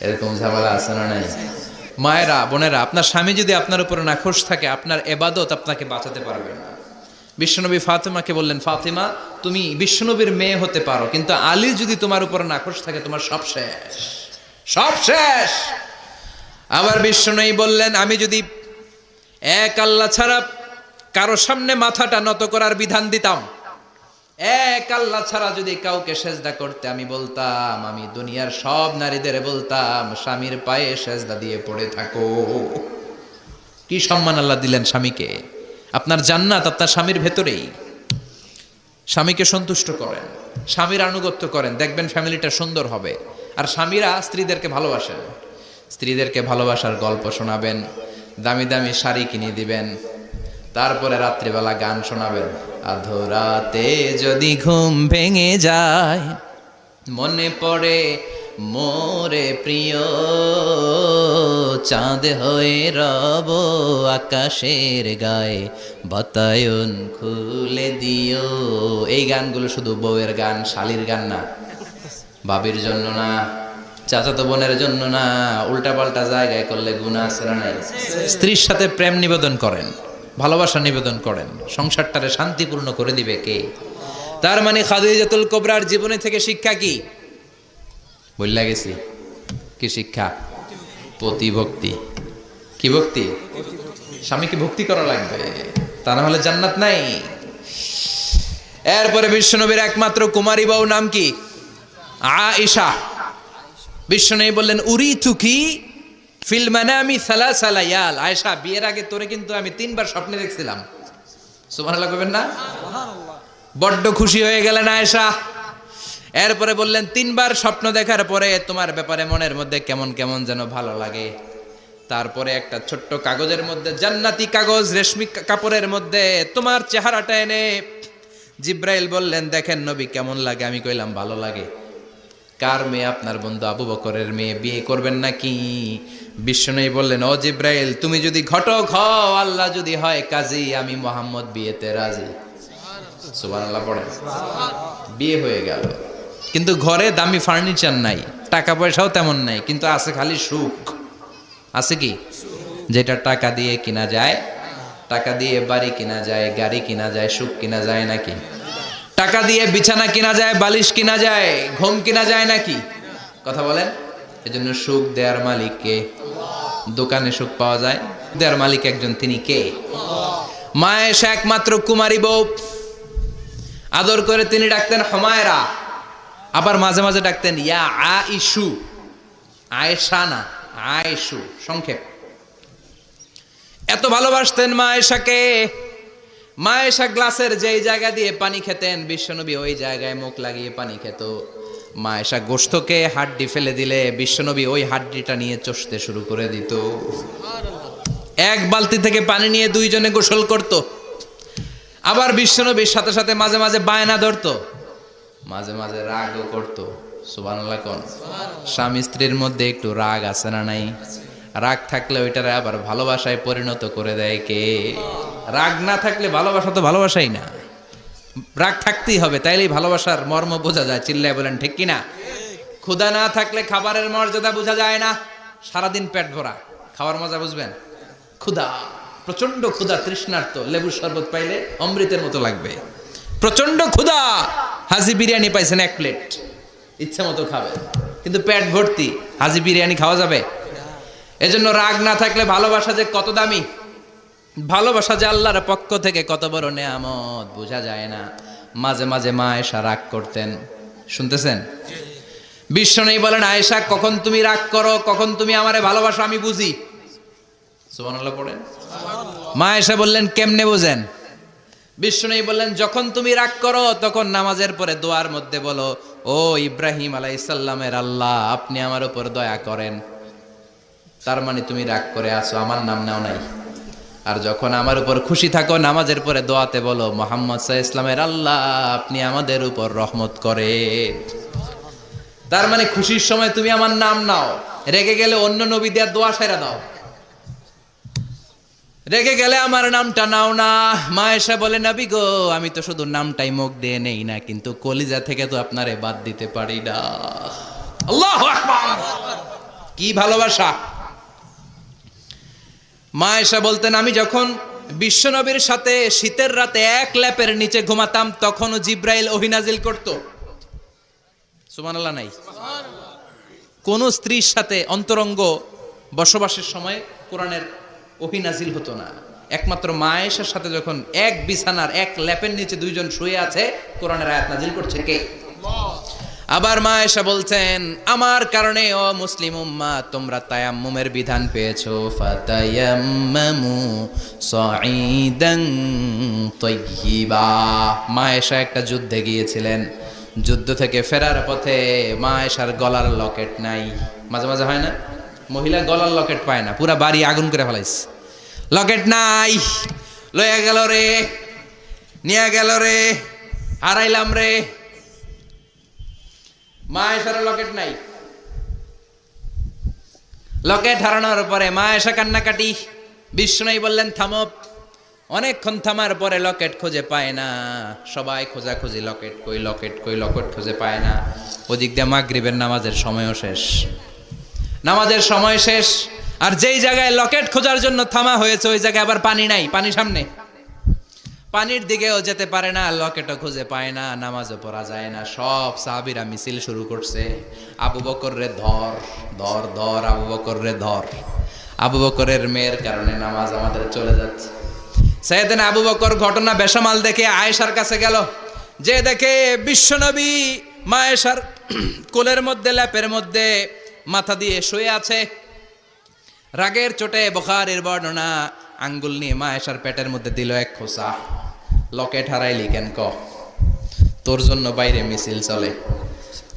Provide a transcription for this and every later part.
এরকম ঝামেলা আছে না নাই? মায়েরা, বোনেরা, আপনার স্বামী যদি আপনার উপরে নাখোশ থাকে, আপনার এবাদত আপনাকে বাঁচাতে পারবে না। বিশ্বনবী ফাতেমাকে বললেন, ফাতেমা তুমি বিশ্বনবীর মেয়ে হতে পারো, কিন্তু আলী যদি তোমার উপরে নাখোশ থাকে তোমার সব শেষ, সব শেষ। আবার বিশ্বনবী বললেন, আমি যদি এক আল্লাহ ছাড়া কারো সামনে মাথাটা নত করার বিধান দিতাম, এক আল্লাহ ছাড়া যদি কাউকে সেজদা করতে আমি বলতাম, আমি দুনিয়ার সব নারীদের বলতাম স্বামীর পায়ে সেজদা দিয়ে পড়ে থাকো। কি সম্মান আল্লাহ দিলেন স্বামীকে। আপনার জান্নাত আপনার স্বামীর ভেতরেই। স্বামীকে সন্তুষ্ট করেন, স্বামীর আনুগত্য করেন, দেখবেন ফ্যামিলিটা সুন্দর হবে। আর স্বামীরা স্ত্রীদেরকে ভালোবাসেন, স্ত্রীদেরকে ভালোবাসার গল্প শোনাবেন, দামি দামি শাড়ি কিনে দিবেন, তারপরে রাত্রিবেলা গান শোনাবেন। আধরাতে যদি ঘুম ভেঙে যায়, মনে পড়ে মোরে প্রিয়, চাঁদ হয়ে রব আকাশের গায়ে, বাতায়ন খুলে দিও। এই গানগুলো শুধু বউয়ের গান, শালির গান না, বাবির জন্য না, চাচাতো বোনের জন্য না। উল্টাপাল্টা জায়গায় করলে গুনাহ আছে না নাই? স্ত্রীর সাথে প্রেম নিবেদন করেন, ভালোবাসা নিবেদন করেন, সংসারটারে শান্তিপূর্ণ করে দিবে কে? তার মানে খাদিজাতুল কুবরার জীবনে থেকে শিক্ষা কি? বললা গেছি কি শিক্ষা? প্রতিভক্তি। কি ভক্তি? স্বামীকে ভক্তি করা লাগবে, তা না হলে জান্নাত নাই। এরপরে বিশ্বনবীর একমাত্র কুমারী বউ নাম কি? আয়েশা। বিশ্বনবী বললেন, উরিতুকি ফিল মানামি সালাসা লায়াল। আয়েশা, বিয়ের আগে তোরে কিন্তু আমি 3 বার স্বপ্নে দেখছিলাম। সুবহানাল্লাহ কইবেন না? বড্ড খুশি হয়ে গেলেন আয়েশা। এরপরে বললেন, 3 বার স্বপ্ন দেখার পরে তোমার ব্যাপারে মনের মধ্যে কেমন কেমন যেন ভালো লাগে। তারপরে একটা ছোট্ট কাগজের মধ্যে, জান্নাতি কাগজ, রেশমি কাপড়ের মধ্যে তোমার চেহারাটা এনে জিব্রাইল বললেন, দেখেন নবী কেমন লাগে? আমি কইলাম ভালো লাগে। কার মেয়ে? আপনার বন্ধু আবু বকরের মেয়ে, বিয়ে করবেন নাকি? বিশ্বনবী বললেন, ও জিব্রাইল, তুমি যদি ঘটক হও, আল্লাহ যদি হয় কাজী, আমি মুহাম্মদ বিয়েতে রাজি। সুবহানাল্লাহ পড়েন। বিয়ে হয়ে গেল, কিন্তু ঘরে দামি ফার্নিচার নাই, টাকা পয়সাও তেমন নাই, কিন্তু আছে খালি সুখ। আছে কি? যেটা টাকা দিয়ে কিনা যায়, টাকা দিয়ে বাড়ি কিনা যায়, গাড়ি কিনা যায়, সুখ কিনা যায় নাকি? টাকা দিয়ে বিছানা কিনা যায়, বালিশ কিনা যায়, ঘুম কিনা যায় নাকি? কথা বলেন। এজন্য সুখ দেয়ার মালিক কে? দোকানে সুখ পাওয়া যায়, দেয়ার মালিক একজন, তিনি কে? মা আয়েশা একমাত্র কুমারী বউ, আদর করে তিনি ডাকতেন হুমায়রা, আবার মাঝে মাঝে ডাকতেন ইয়া আইশু। আয়েশা না, আয়েশু, সংক্ষেপ। এত ভালোবাসতেন মা আয়েশাকে। মা আয়েশা গ্লাসের যেই জায়গা দিয়ে পানি খেতেন, বিশ্বনবী ওই জায়গায় মুখ লাগিয়ে পানি খেত। মা আয়েশা গোশতকে হাড্ডি ফেলে দিলে বিশ্বনবী ওই হাড্ডিটা নিয়ে চষতে শুরু করে দিত। এক বালতি থেকে পানি নিয়ে 2 জনে গোসল করত। আবার বিশ্বনবীর সাথে সাথে মাঝে মাঝে বায়না ধরতো, মাঝে মাঝে রাগও করতো। সুবহানাল্লাহ কোন? স্বামী স্ত্রীর মধ্যে একটু রাগ আছে না নাই? রাগ থাকলে ওইটারে আবার ভালোবাসায় পরিণত করে দেয় কে? রাগ না থাকলে ভালোবাসা তো ভালোবাসাই না, রাগ থাকতেই হবে, তাইলেই ভালোবাসার মর্ম বোঝা যায়। চিল্লায় বলেন ঠিক কিনা? ক্ষুধা না থাকলে খাবারের মর্যাদা বোঝা যায় না। সারাদিন পেট ভরা, খাওয়ার মজা বুঝবেন? ক্ষুধা, প্রচন্ড ক্ষুধা, তৃষ্ণার্ত, লেবুর শরবত পাইলে অমৃতের মতো লাগবে। প্রচন্ড ক্ষুধা, হাজি বিরিয়ানি পাইছেন 1 প্লেট, ইচ্ছা মতো খাবে, কিন্তু পেট ভর্তি, হাজি বিরিয়ানি খাওয়া যাবে? এজন্য রাগ না থাকলে ভালোবাসা যে কত দামি, ভালোবাসা যে আল্লাহর পক্ষ থেকে কত বড় নেয়ামত বোঝা যায় না। মাঝে মাঝে মা আয়েশা রাগ করতেন, শুনতেছেন? বিশ্বনবী বলেন, আয়েশা কখন তুমি রাগ করো, কখন তুমি আমারে ভালোবাসো আমি বুঝি। সুবহানাল্লাহ পড়েন। মা আয়েশা বললেন, কেমনে বুঝেন? বিশ্বনবী বললেন, যখন তুমি রাগ করো তখন নামাজের পরে দোয়ার মধ্যে বলো, ও ইব্রাহিম আলাইহিস সালামের আল্লাহ, আপনি আমার উপর দয়া করেন। তার মানে তুমি রাগ করে আছো, আমার নাম নাও নাই। আর যখন আমার উপর খুশি থাকো, নামাজের পরে দোয়াতে বলো, মুহাম্মদ সাল্লাল্লাহু আলাইহি ওয়াসাল্লামের আল্লাহ, আপনি আমাদের উপর রহমত করেন। তার মানে খুশির সময় তুমি আমার নাম নাও, রেগে গেলে অন্য নবী দেওয়ার দোয়া সেরা দাও, রেগে গেলে আমার নামটা নাও না। মা আয়েশা বলে, নবী গো, আমি তো শুধু নামটাই মুখ দিয়ে নেই না, কিন্তু কলিজা থেকে তো আপনারে বাদ দিতে পারি না। আল্লাহু আকবার। কি ভালোবাসা। মা আয়েশা বলতেন, আমি যখন বিশ্বনবীর সাথে শীতের রাতে এক ল্যাপের নিচে ঘুমাতাম তখনও জিব্রাইল ওহী নাজিল করত। সুবহানাল্লাহ নাই? কোন স্ত্রীর সাথে অন্তরঙ্গ বসবাসের সময় কোরআনের ওহী নাজিল হতো না। একমাত্র মা আয়েশার সাথে যখন এক বিছানার এক ল্যাপের নিচে দুইজন শুয়ে আছে, কোরআনের আয়াত নাজিল করছে কে? আবার মা আয়েশা বলছেন, আমার কারণে ও মুসলিম উম্মাহ তোমরা তায়াম্মুমের বিধান পেয়েছো। ফাতায়াম্মামু সাঈদান তাইয়্যিবা। মা আয়েশা একটা যুদ্ধে গিয়েছিলেন, যুদ্ধ থেকে ফেরার পথে মা আয়েশার গলার লকেট নাই। মাঝে মাঝে হয় না, মহিলা গলার লকেট পায় না, পুরা বাড়ি আগুন করে ফেলাইছে, লকেট নাই, লইয়া গেল রে, নিয়ে গেল রে, হারাইলাম রে। মা আয়েশার লকেট নাই। লকেট হারানোর পরে মা আয়েশা কান্নাকাটি। বিশ্বনবী বললেন, থামো। অনেকক্ষণ থামার পরে লকেট খুঁজে পায় না। সবাই খোঁজাখুঁজি, লকেট কই, লকেট কই, লকেট খুঁজে পায় না। ওদিক দিয়ে মাগরিবের নামাজের সময়ও শেষ, নামাজের সময় শেষ। আর যেই জায়গায় লকেট খোঁজার জন্য থামা হয়েছে ওই জায়গায় আবার পানি নাই, পানি সামনে, পানির দিকেও যেতে পারে না, লকেটও খুঁজে পায় না, নামাজও পড়া যায় না। সব সাহাবীরা মিছিল শুরু করছে, আবু বকর রে ধর, ধর, ধর, আবু বকর রে ধর। আবু বকরের মেয়ের কারণে নামাজ আমাদের চলে যাচ্ছে। সাইয়েদনা আবু বকর ঘটনা বেসামাল দেখে আয়েশার কাছে গেল, যে দেখে বিশ্বনবী মা আয়েশার কোলের মধ্যে, ল্যাপের মধ্যে মাথা দিয়ে শুয়ে আছে। রাগের চোটে বুখারীর বর্ণনা, আঙ্গুল নিয়ে মা আয়েশার পেটের মধ্যে দিল এক খোঁচা। লকেট হারাইলি কেন? তোর জন্য বাইরে মিছিল চলে,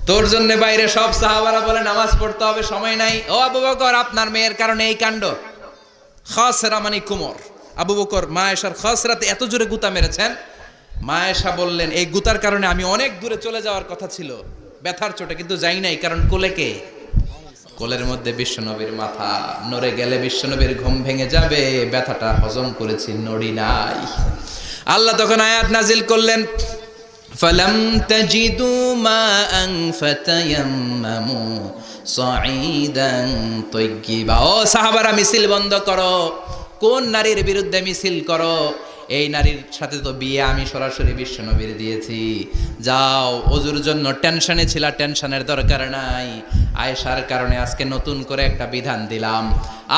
তোর জন্য বাইরে সব সাহাবারা বলে নামাজ পড়তে হবে, সময় নাই। ও আবু বকর, আপনার মেয়ের কারণে এই কাণ্ড। খাসরা মানে কুমর। আবু বকর মা আয়েশার খাসরাতে এত জোরে গুতা মেরেছেন, মা আয়েশা বললেন, এই গুতার কারণে আমি অনেক দূরে চলে যাওয়ার কথা ছিল ব্যথার চোটে, কিন্তু যাই নাই, কারণ কোলে কে? কোলের মধ্যে বিশ্বনবীর মাথা, নড়ে গেলে বিশ্বনবীর ঘুম ভেঙে যাবে, ব্যথাটা হজম করেছি, নড়ি নাই। আল্লাহ তখন আয়াত নাজিল করলেন, ফালাম তাজিদু মাআন ফাতায়াম্মামু সাঈদান তাইয়্যিবা। ও সাহাবারা, মিছিল বন্ধ করো। কোন নারীর বিরুদ্ধে মিছিল করো? এই নারীর সাথে তো বিয়ে আমি সরাসরি বিশ্বনবীর দিয়েছি। যাও, ওযুর জন্য টেনশনে ছিলা, টেনশনের দরকার নাই। আয়েশার কারণে আজকে নতুন করে একটা বিধান দিলাম,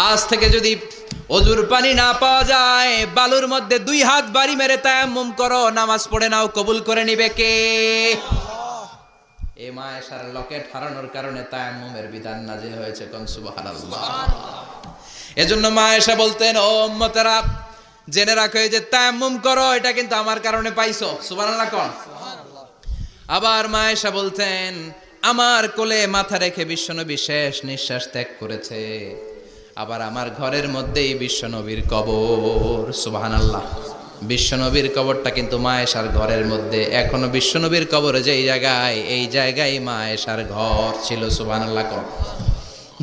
আজ থেকে যদি ওযুর পানি না পাওয়া যায়, বালুর মধ্যে 2 হাত বাড়ি মেরে তায়াম্মুম করো, নামাজ পড়ে নাও, কবুল করে নিবে কে? এই মা আয়েশার লকেট হারানোর কারণে তায়াম্মুমের বিধান নাজিল হয়েছে। কোন সুবহানাল্লাহ। এজন্য মা আয়েশা বলতেন, ও উম্মতেরা জেনে রাখো, এই যে তায়াম্মুম করো, এটা কিন্তু আমার কারণে পাইছো। সুবহানাল্লাহ কোন। আবার মা আয়েশা বলতেন, আমার কোলে মাথা রেখে বিশ্বনবী শেষ নিঃশ্বাস ত্যাগ করেছে, আবার আমার ঘরের মধ্যেই বিশ্বনবীর কবর। সুবহানাল্লাহ। বিশ্বনবীর কবরটা কিন্তু মা আয়েশার ঘরের মধ্যে। এখনো বিশ্বনবীর কবর যেই জায়গায়, এই জায়গায় মা আয়েশার ঘর ছিল। সুবহানাল্লাহ কোন।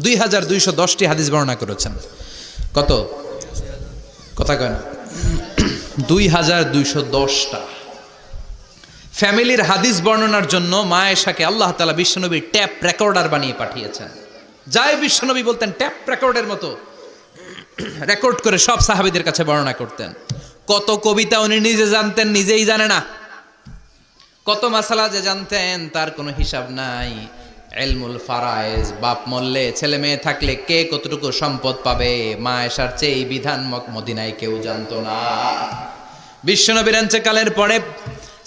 2210টি হাদিস বর্ণনা করেছেন। কত? কথা কয় না, 2210টা ফ্যামিলির হাদিস বর্ণনার জন্য মা আয়েশাকে আল্লাহ তাআলা বিশ্বনবীর ট্যাপ রেকর্ডার বানিয়ে পাঠিয়েছেন। যাই বিশ্বনবী বলতেন, ট্যাপ রেকর্ডের মতো রেকর্ড করে সব সাহাবীদের কাছে বর্ণনা করতেন। কত কবিতা উনি নিজে জানতেন, নিজেই জানে না। কত মাসালা যে জানতেন তার কোনো হিসাব নাই। ইলমুল ফারায়েজ, বাপ মরলে ছেলে মেয়ে থাকলে কে কতটুকু সম্পদ পাবে, মা আয়েশার চেয়ে এই বিধান মদিনায় কেউ জানতো না। বিশ্বনবীর ইন্তেকালের পরে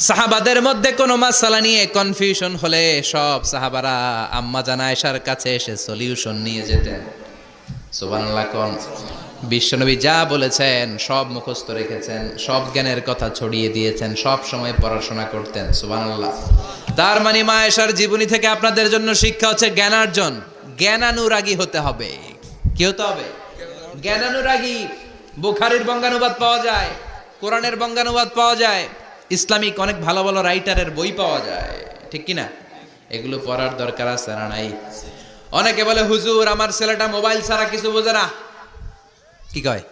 সাহাবাদের মধ্যে কোনো মাসালা নিয়ে কনফিউশন হলে সব সাহাবারা আম্মা জান আয়েশার কাছে এসে সলিউশন নিয়ে যেতেন। সুবহানাল্লাহ কোন। বিশ্বনবী যা বলেছেন সব মুখস্থ রেখেছেন, সব জ্ঞানের কথা ছড়িয়ে দিয়েছেন, সব সময় পড়াশোনা করতেন। সুবহানাল্লাহ। তার মানে মা আয়েশার জীবনী থেকে আপনাদের জন্য শিক্ষা হচ্ছে জ্ঞানার্জন, জ্ঞানানুরাগী হতে হবে। কি হতে হবে? জ্ঞানানুরাগী। বুখারীর বঙ্গানুবাদ পাওয়া যায়, কোরআনের বঙ্গানুবাদ পাওয়া যায়, ইসলামিক অনেক ভালো ভালো রাইটারের বই পাওয়া যায়, ঠিক কিনা? এগুলো পড়ার দরকার আছে না নাই? অনেকে বলে, হুজুর আমার ছেলেটা মোবাইল ছাড়া কিছু বোঝে না। কি কয়?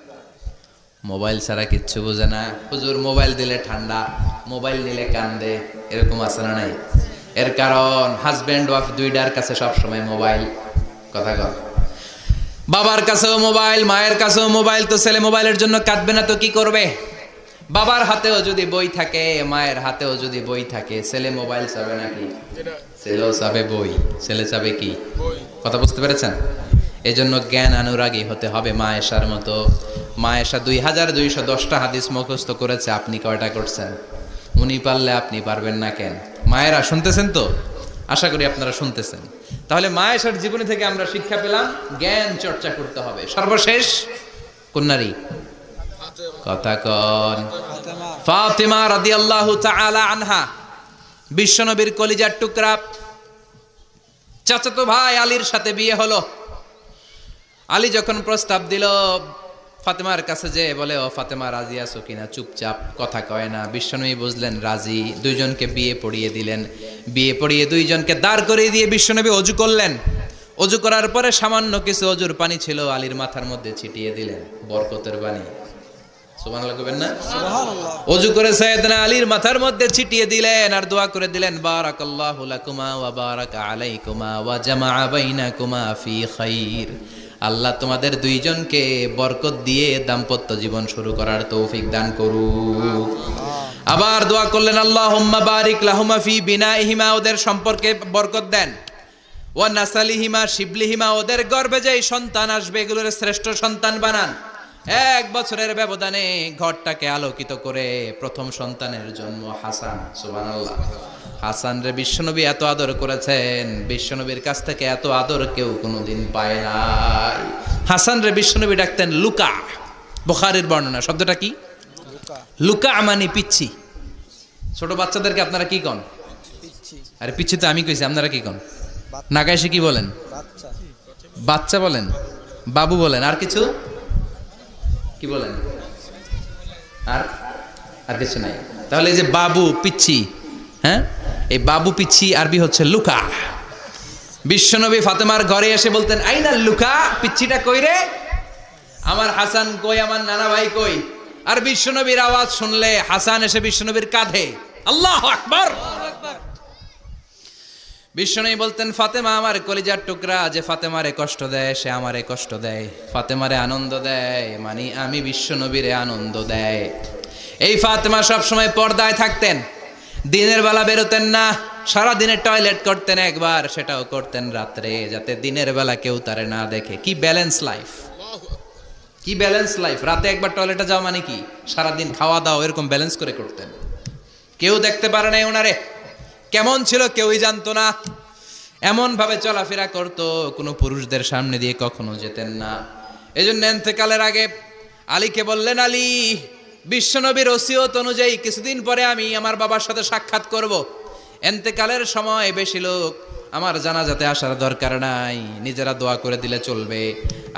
মোবাইল ছাড়া কিচ্ছু বোঝে না। হুজুর মোবাইল দিলে ঠান্ডা, মোবাইল নিলে কান্দে, এরকম আছে না নাই? এর কারণ হাজব্যান্ড ওয়াইফ দুইটার কাছে সবসময় মোবাইল। কথা কর। বাবার কাছেও মোবাইল, মায়ের কাছেও মোবাইল, তো ছেলে মোবাইলের জন্য কাঁদবে না তো কি করবে? বাবার হাতেও যদি বই থাকে, মায়ের হাতেও যদি বই থাকে, ছেলে মোবাইল চাবে নাকি? ছেলেও চাবে বই, ছেলে চাবে কি? কথা বুঝতে পেরেছেন? এজন্য জ্ঞান অনুরাগী হতে হবে মা আয়েশার মতো। মা আয়েশা 2210টা হাদিস মুখস্থ করেছে, আপনি কয়টা করছেন? উনি পারলে আপনি পারবেন না কেন? মায়েরা শুনতেছেন তো? আশা করি আপনারা শুনতেছেন। তাহলে মা আয়েশার জীবনী থেকে আমরা শিক্ষা পেলাম জ্ঞান চর্চা করতে হবে। সর্বশেষ কোন নারী? কথা কন। ফাতেমা রাদিয়াল্লাহু তাআলা আনহা, বিশ্বনবীর কলিজার টুকরা। চাচাতো ভাই আলীর সাথে বিয়ে হলো। আলী যখন প্রস্তাব দিল, ফাতেমার কাছে যে বলে, ও ফাতেমা রাজি আছো কিনা? চুপচাপ, কথা কয় না। বিশ্বনবী বুঝলেন রাজি, দুইজনকে বিয়ে পড়িয়ে দিলেন। বিয়ে পড়িয়ে দুইজনকে দাঁড় করিয়ে দিয়ে বিশ্বনবী অজু করলেন। অজু করার পরে সামান্য কিছু অজুর পানি ছিল, আলীর মাথার মধ্যে ছিটিয়ে দিলেন, বরকতের পানি। সুবহানাল্লাহ কইবেন না? সুবহানাল্লাহ। অজু করে সাইয়েদনা আলীর মাথার মধ্যে ছিটিয়ে দিলেন আর দোয়া করে দিলেন, বারাকাল্লাহু লাকুমা ওয়া বারাকা আলাইকুমা ওয়া জামাআ বাইনাকুমা ফি খাইর। আল্লাহ তোমাদের দুইজনকে বরকত দিয়ে দাম্পত্য জীবন শুরু করার তৌফিক দান করুক। আবার দোয়া করলেন, আল্লাহুম্মা বারিক লাহুমা ফি বিনাইহিমা, ওদের সম্পর্কে বরকত দেন। ওয়া নাসালিহিমা, শিবলিহিমা, ওদের গর্ভে যেই সন্তান আসবে এগুলোর শ্রেষ্ঠ সন্তান বানান। 1 বছরের ব্যবধানে ঘরটাকে আলোকিত করে প্রথম সন্তানের জন্ম হাসান। সুবহানাল্লাহ। হাসান রে বিশ্বনবী এত আদর করেছেন, বিশ্বনবীর কাছ থেকে এত আদর কেউ কোনোদিন পায় নাই। হাসান রে বিশ্বনবী ডাকতেন লুকা। বুখারীর বর্ণনা, শব্দটা কি? লুকা মানে পিচ্ছি। ছোট বাচ্চাদেরকে আপনারা কি কন? আরে পিচ্ছি তো আমি কইছি, আপনারা কি কন? নাগাইশে কি বলেন? বাচ্চা বলেন, বাবু বলেন, আর কিছু কি বলেন? আর কিছু নাই। তাহলে এই যে বাবু, পিচ্ছি, হ্যাঁ, এই বাবু পিচ্ছি আরবি হচ্ছে লুকা। বিশ্বনবী ফাতেমার ঘরে এসে বলতেন, আইনা লুকা, পিচ্ছিটা কই রে? আমার হাসান কই, আমার নানা ভাই কই? আর বিশ্বনবীর আওয়াজ শুনলে হাসান এসে বিশ্বনবীর কাঁধে। আল্লাহু আকবার। বিশ্বনবী বলতেন, ফাতেমা আমার কলিজার টুকরা, যে ফাতেমারে কষ্ট দেয় সে আমারে কষ্ট দেয়, ফাতেমারে আনন্দ দেয় মানে আমি বিশ্বনবীরে আনন্দ দেয়। এই ফাতেমা সবসময় পর্দায় থাকতেন, দিনের বেলা বেরোতেন না, সারা দিনে টয়লেট করতেন একবার, সেটাও করতেন রাত্রে, যাতে দিনের বেলা কেউ তারে না দেখে। কি ব্যালেন্স লাইফ, কি ব্যালেন্স লাইফ! রাতে একবার টয়লেটে যাওয়া মানে কি সারাদিন খাওয়া দাওয়া এরকম ব্যালেন্স করে করতেন। কেউ দেখতে পারে নাই ওনারে, কেমন ছিল কেউই জানতো না। এমন ভাবে চলাফেরা করতো, কোনো পুরুষদের সামনে দিয়ে কখনো যেতেন না। এজন্য ইন্তেকালের আগে আলীকে বললেন, আলী, বিশ্বনবীর ওসিয়ত অনুযায়ী কিছুদিন পরে আমি আমার বাবার সাথে সাক্ষাৎ করব। ইন্তেকালের সময় বেশি লোক আমার জানাজাতে আসার দরকার নাই, নিজেরা দোয়া করে দিলে চলবে।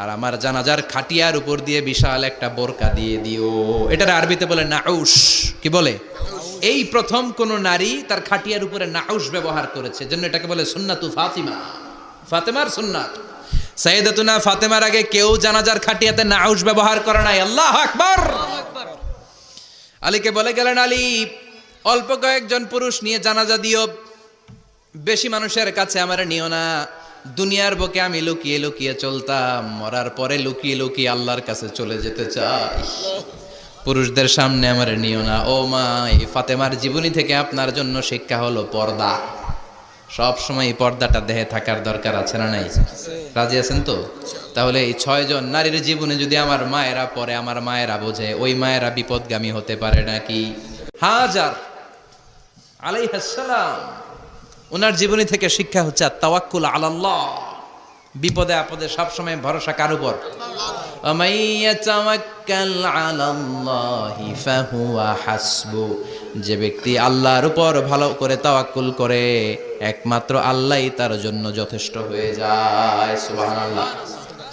আর আমার জানাজার খাটিয়ার উপর দিয়ে বিশাল একটা বোরকা দিয়ে দিও। এটার আরবিতে বলে নাউশ। কি বলে? এই প্রথম কোন নারী তার খাটিয়ার উপরে নাউশ ব্যবহার করেছে, জন্য এটাকে বলে সুন্নাতু ফাতিমা, ফাতেমার সুন্নাত। সাইয়েদাতুনা ফাতেমার আগে কেউ জানাজার খাটিয়াতে নাউশ ব্যবহার করে নাই। আল্লাহু আকবার। আলীকে বলে গেলেন, আলী, অল্প কয়েকজন পুরুষ নিয়ে জানাজা দিও, বেশি মানুষের কাছে আমার নিও না। দুনিয়ার বুকে আমি লুকিয়ে লুকিয়ে চলতাম, মরার পরে লুকিয়ে লুকিয়ে আল্লাহর কাছে চলে যেতে চাই, পুরুষদের সামনে আমার নিও না। ও মা, এই ফাতেমার জীবনী থেকে আপনার জন্য শিক্ষা হলো পর্দা। সব সময় এই পর্দাটা দেহে থাকার দরকার আছে না নাই? রাজি আছেন তো? তাহলে এই 6 জন নারীর জীবনে যদি আমার মায়েরা পড়ে, আমার মায়েরা বোঝে, ওই মায়েরা বিপদগামী হতে পারে নাকি? হাজার আলাইহিস সালাম, ওনার জীবনী থেকে শিক্ষা হচ্ছে তাওয়াক্কুল আলাল্লাহ। বিপদে আপদে সবসময় ভরসা কার উপর? যে ব্যক্তি আল্লাহর উপর ভালো করে তাওয়াক্কুল করে, একমাত্র আল্লাহই তার জন্য যথেষ্ট হয়ে যায়। সুবহানাল্লাহ।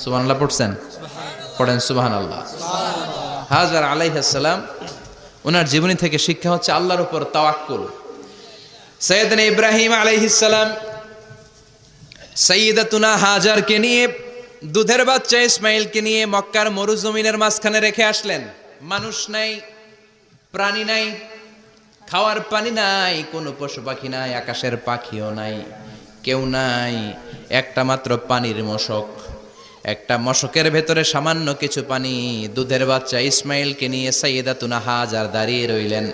সুবহানাল্লাহ পড়ছেন? পড়েন সুবহানাল্লাহ। হাজার আলাইহিস সালাম, ওনার জীবনী থেকে শিক্ষা হচ্ছে আল্লাহর উপর তাওয়াক্কুল। সাইয়েদনা ইব্রাহিম আলাইহিস সালাম সাইয়্যিদাতুনা হাজারকে নিয়ে, দুধের বাচ্চা ইসমাইলকে নিয়ে মক্কার মরুজমিনের মাঝখানে রেখে আসলেন। মানুষ নাই, প্রাণী নাই, খাওয়ার পানি নাই, কোনো পশু পাখি নাই, আকাশের পাখিও নাই, কেউ নাই, একটা মাত্র পানির মশক, একটা মশকের ভেতরে সামান্য কিছু পানি, দুধের বাচ্চা ইসমাইলকে নিয়ে সাইয়েদাতুনা হাজার দাঁড়িয়ে রইলেন।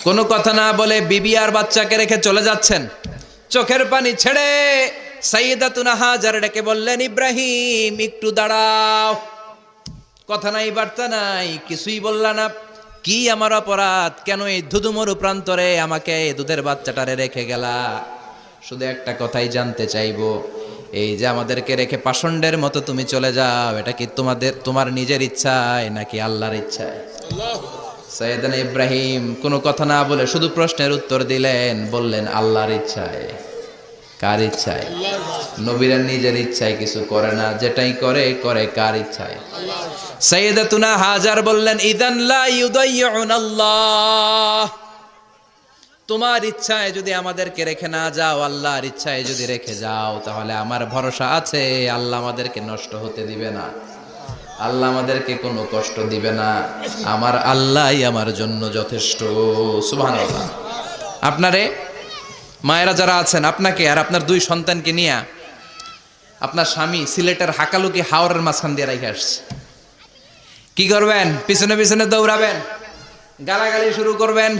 কোনো কথা না বলে বিবি আর বাচ্চাকে রেখে চলে যাচ্ছেন। চোখের পানি ছেড়ে সাইয়েদাতুনা হাজার ডেকে বললেন, ইব্রাহিম একটু দাঁড়াও। কথা নাই বার্তা নাই, কিছুই বললা না। কি আমার অপরাধ? কেন এই ধুধুমরু প্রান্তরে আমাকে দুধের বাচ্চাটারে রেখে গেলা? শুধু একটা কথাই জানতে চাইবো, এই যে আমাদেরকে রেখে পাষণ্ডের মতো তুমি চলে যাও, এটা কি তোমার নিজের ইচ্ছায় নাকি আল্লাহর ইচ্ছায়? সাইয়েদনা ইব্রাহিম কোনো কথা না বলে শুধু প্রশ্নের উত্তর দিলেন, বললেন আল্লাহর ইচ্ছায়। কার ইচ্ছায়? নবীরা নিজের ইচ্ছায় কিছু করে না, যেটাই করে করে কার ইচ্ছায়? সাইয়েদাতুনা হাজার বললেন, ইদান লা ইউদাইয়ুনাল্লাহ, তোমার ইচ্ছায় যদি আমাদেরকে রেখে না যাও, আল্লাহর ইচ্ছায় যদি রেখে যাও, তাহলে আমার ভরসা আছে আল্লাহ আমাদেরকে নষ্ট হতে দিবে না, আল্লাহ আমাদেরকে কোনো কষ্ট দিবে না, আমার আল্লাহই আমার জন্য যথেষ্ট। সুবহানাল্লাহ। আপনারে মায়েরা যারা আছেন, আপনাকে আর আপনার দুই সন্তানকে নিয়ে আপনার স্বামী সিলেটের হাকালুকি হাওরের মাঝখান দিয়ে রেখে আসছে। কি করবেন? পিছনে পিছনে দৌড়াবেন, গালাগালি শুরু করবেন।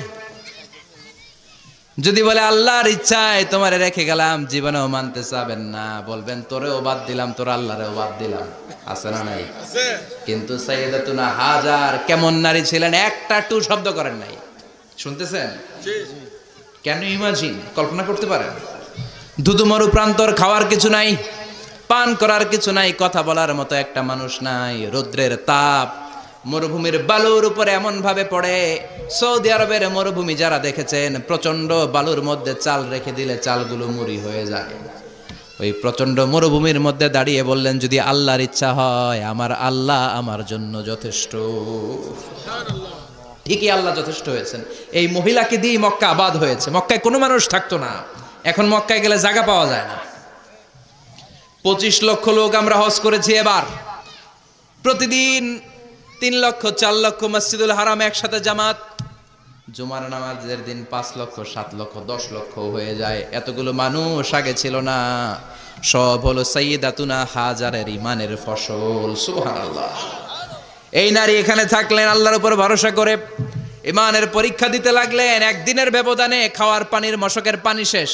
যদি বলে আল্লাহর ইচ্ছায় তোমারে রেখে গেলাম, জীবনেও মানতে চাবেন না, বলবেন তোরেও বাদ দিলাম, তোর আল্লাহরেও বাদ দিলাম। আছে না নাই? কিন্তু সাইয়েদাতুনা হাজার কেমন নারী ছিলেন, একটা টু শব্দ করেন নাই। শুনতেছেন? কেন ইমাজিন, কল্পনা করতে পারেন? ধুধুমরু প্রান্তর, খাওয়ার কিছু নাই, পান করার কিছু নাই, কথা বলার মতো একটা মানুষ নাই, রৌদ্রের তাপ মরুভূমির বালুর উপরে এমন ভাবে পড়ে। সৌদি আরবের মরুভূমি যারা দেখেছেন, প্রচন্ড বালুর মধ্যে চাল রেখে দিলে চালগুলো মুড়ি হয়ে যায়। ওই প্রচন্ড মরুভূমির মধ্যে দাঁড়িয়ে বললেন, যদি আল্লাহর ইচ্ছা হয়, আমার আল্লাহ আমার জন্য যথেষ্ট। ঠিকই আল্লাহ যথেষ্ট হয়েছেন। এই মহিলাকে দিয়ে মক্কা আবাদ হয়েছে। মক্কায় কোনো মানুষ থাকতো না, এখন মক্কায় গেলে জায়গা পাওয়া যায় না। 25 লক্ষ লোক আমরা হজ করেছি এবার। প্রতিদিন 3 লক্ষ 4 লক্ষ মসজিদুল হারাম একসাথে জামাত। জুমার নামাজের দিন 5 লক্ষ 7 লক্ষ 10 লক্ষ হয়ে যায়। এতগুলো মানুষ আগে ছিল না। সব হলো সাইয়েদাতুনা হাজারের ইমানের ফসল। সুবহানাল্লাহ। এই নারী এখানে থাকলেন আল্লাহর উপর ভরসা করে, ইমানের পরীক্ষা দিতে লাগলেন। একদিনের ব্যবধানে খাওয়ার পানির মশকের পানি শেষ।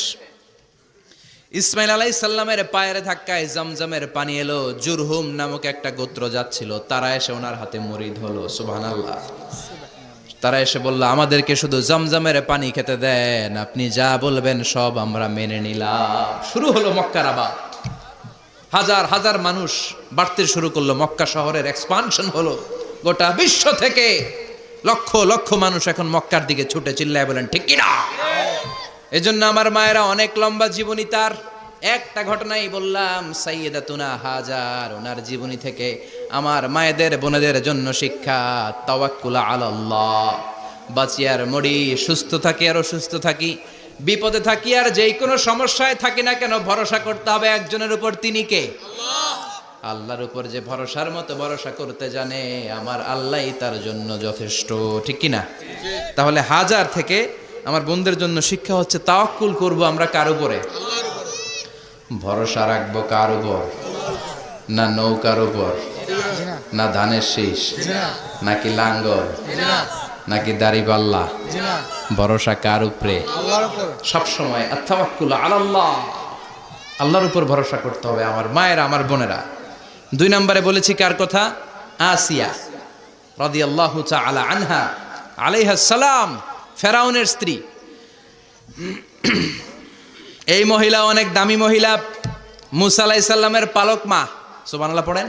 ইসমাইল আলাইহিস সালামের পায়ের ধাক্কায় জমজমের পানি এলো। জুরহুম নামক একটা গোত্র যাচ্ছিল, তারা এসে ওনার হাতে মুরিদ হলো। সুবহানাল্লাহ। তারা এসে বলল, আমাদেরকে শুধু জমজমের পানি খেতে দেন, আপনি যা বলবেন সব আমরা মেনে নিলাম। শুরু হলো মক্কার আবাদ। হাজার হাজার মানুষ বাড়তে শুরু করলো, মক্কা শহরের এক্সপানশন হলো। গোটা বিশ্ব থেকে লক্ষ লক্ষ মানুষ এখন মক্কার দিকে ছুটে চিল্লায় বলেন ঠিক কিনা? এজন্য আমার মায়েরা অনেক লম্বা জীবনী, তার একটা ঘটনাই বললাম। সাইয়েদাতুনা হাজার, ওনার জীবনী থেকে আমার মায়েদের বোনেদের জন্য শিক্ষা। তাওয়াক্কুল আলাল্লাহ। বাঁচি আর মরি, সুস্থ থাকি আর অসুস্থ থাকি, বিপদে থাকি আর যেই কোনো সমস্যায় থাকি না কেন, ভরসা করতে হবে একজনের উপর। তিনি কে? আল্লাহর উপর যে ভরসার মতো ভরসা করতে জানে, আমার আল্লাহই তার জন্য যথেষ্ট। ঠিক কিনা? তাহলে হাজার থেকে আমার বোনদের জন্য শিক্ষা হচ্ছে, তাওয়াক্কুল করব আমরা কার উপরে? ভরসা রাখবো কার উপর? না নৌকার উপর, না ধানের শীষ, নাকি লাঙ্গল, নাকি দাড়িপাল্লা? ভরসা কার উপরে? সব সময় আত-তাওয়াক্কুল আলাল্লাহ, আল্লাহর উপর ভরসা করতে হবে আমার মায়েরা, আমার বোনেরা। 2 নম্বরে বলেছি কার কথা? আসিয়া রাদিয়াল্লাহু তাআলা আনহা আলাইহাস সালাম, ফেরাউনের স্ত্রী। এই মহিলা অনেক দামি মহিলা, মুসা আলাইহিস সালামের পালক মা। সুবহানাল্লাহ পড়েন।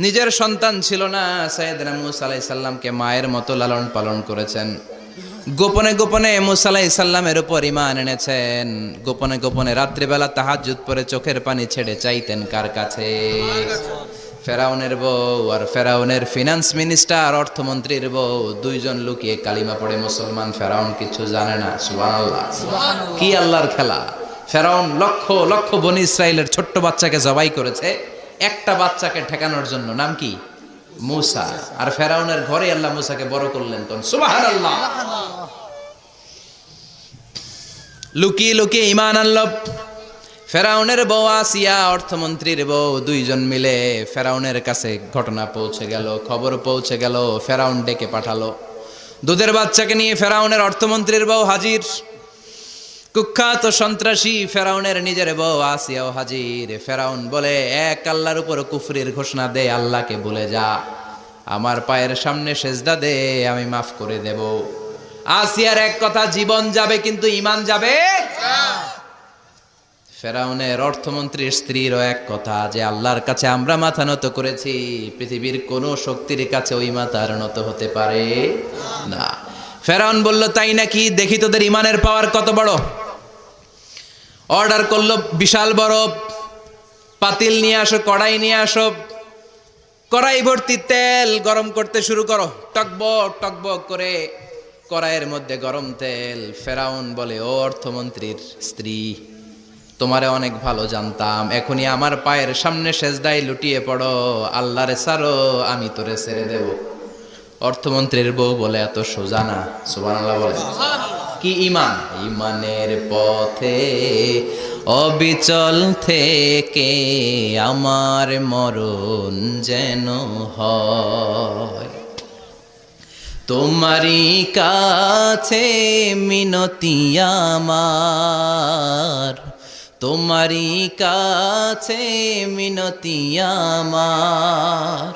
নিজের সন্তান ছিল না, সাইয়েদনা মুসা আলাইহিস সালামকে মায়ের মতো লালন পালন করেছেন। গোপনে গোপনে মুসা আলাইহিস সালামের উপর ঈমান এনেছেন। গোপনে গোপনে রাত্রিবেলা তাহাজ্জুদ পড়ে চোখের পানি ছেড়ে চাইতেন কার কাছে? ফেরাউনের বউ আর ফেরাউনের ফিনান্স মিনিস্টার, অর্থমন্ত্রীর বউ, 2 জন লুকিয়ে কালিমা পড়ে মুসলমান। ফেরাউন কিছু জানে না। সুবহানাল্লাহ। কি আল্লাহর খেলা! ফেরাউন লক্ষ লক্ষ বনি ইসরাইলের ছোট্ট বাচ্চাকে জবাই করেছে একটা বাচ্চাকে ঠেকানোর জন্য। নাম কি? মুসা। আর ফেরাউনের ঘরে আল্লাহ মুসাকে বড় করলেন। সুবহানাল্লাহ। লুকিয়ে লুকিয়ে ঈমান আনলো। ফেরাউনের বউ আসিয়া অর্থমন্ত্রীর বউ দুইজন মিলে ফেরাউনের কাছে ঘটনা পৌঁছে গেল, খবর পৌঁছে গেল। ফেরাউন ডেকে পাঠালো, দুধের বাচ্চাকে নিয়ে ফেরাউনের অর্থমন্ত্রীর বউ হাজির। কুখ্যাত সন্ত্রাসী ফেরাউনের নিজের বউ আসিয়াও হাজির। ফেরাউন বলে, এক আল্লাহর উপর কুফরির ঘোষণা দে, আল্লাহকে ভুলে যা, আমার পায়ের সামনে সেজদা দে, আমি মাফ করে দেব। আসিয়ার এক কথা, জীবন যাবে কিন্তু ঈমান যাবে না। ফেরাউনের অর্থমন্ত্রীর স্ত্রীরও এক কথা, যে আল্লাহর কাছে আমরা মাথা নত করেছি, পৃথিবীর কোন শক্তির কাছে ওই মাথার নত হতে পারে না। ফেরাউন বলল, তাই নাকি? দেখি তোদের ইমানের পাওয়ার কত বড়। অর্ডার করলো, বিশাল বড় পাতিল নিয়ে আসো, কড়াই নিয়ে আসো, কড়াই ভর্তি তেল গরম করতে শুরু করো। টকবক টকবক করে কড়াইয়ের মধ্যে গরম তেল। ফেরাউন বলে, ও অর্থমন্ত্রীর স্ত্রী, তোমারে অনেক ভালো জানতাম, এখনই আমার পায়ের সামনে সেজদায় লুটিয়ে পড়ো, আল্লাহরে ছাড়ো, আমি তোরে ছেড়ে দেব। অর্থমন্ত্রীর বউ বলে, এত সোজা না। সুবহানাল্লাহ বলে। কি ঈমান? ঈমানের পথে অবিচল থেকে আমার মরণ যেন হয়, তোমারই কাছে মিনতি আমার, তোমারই কাছে মিনতি আমার,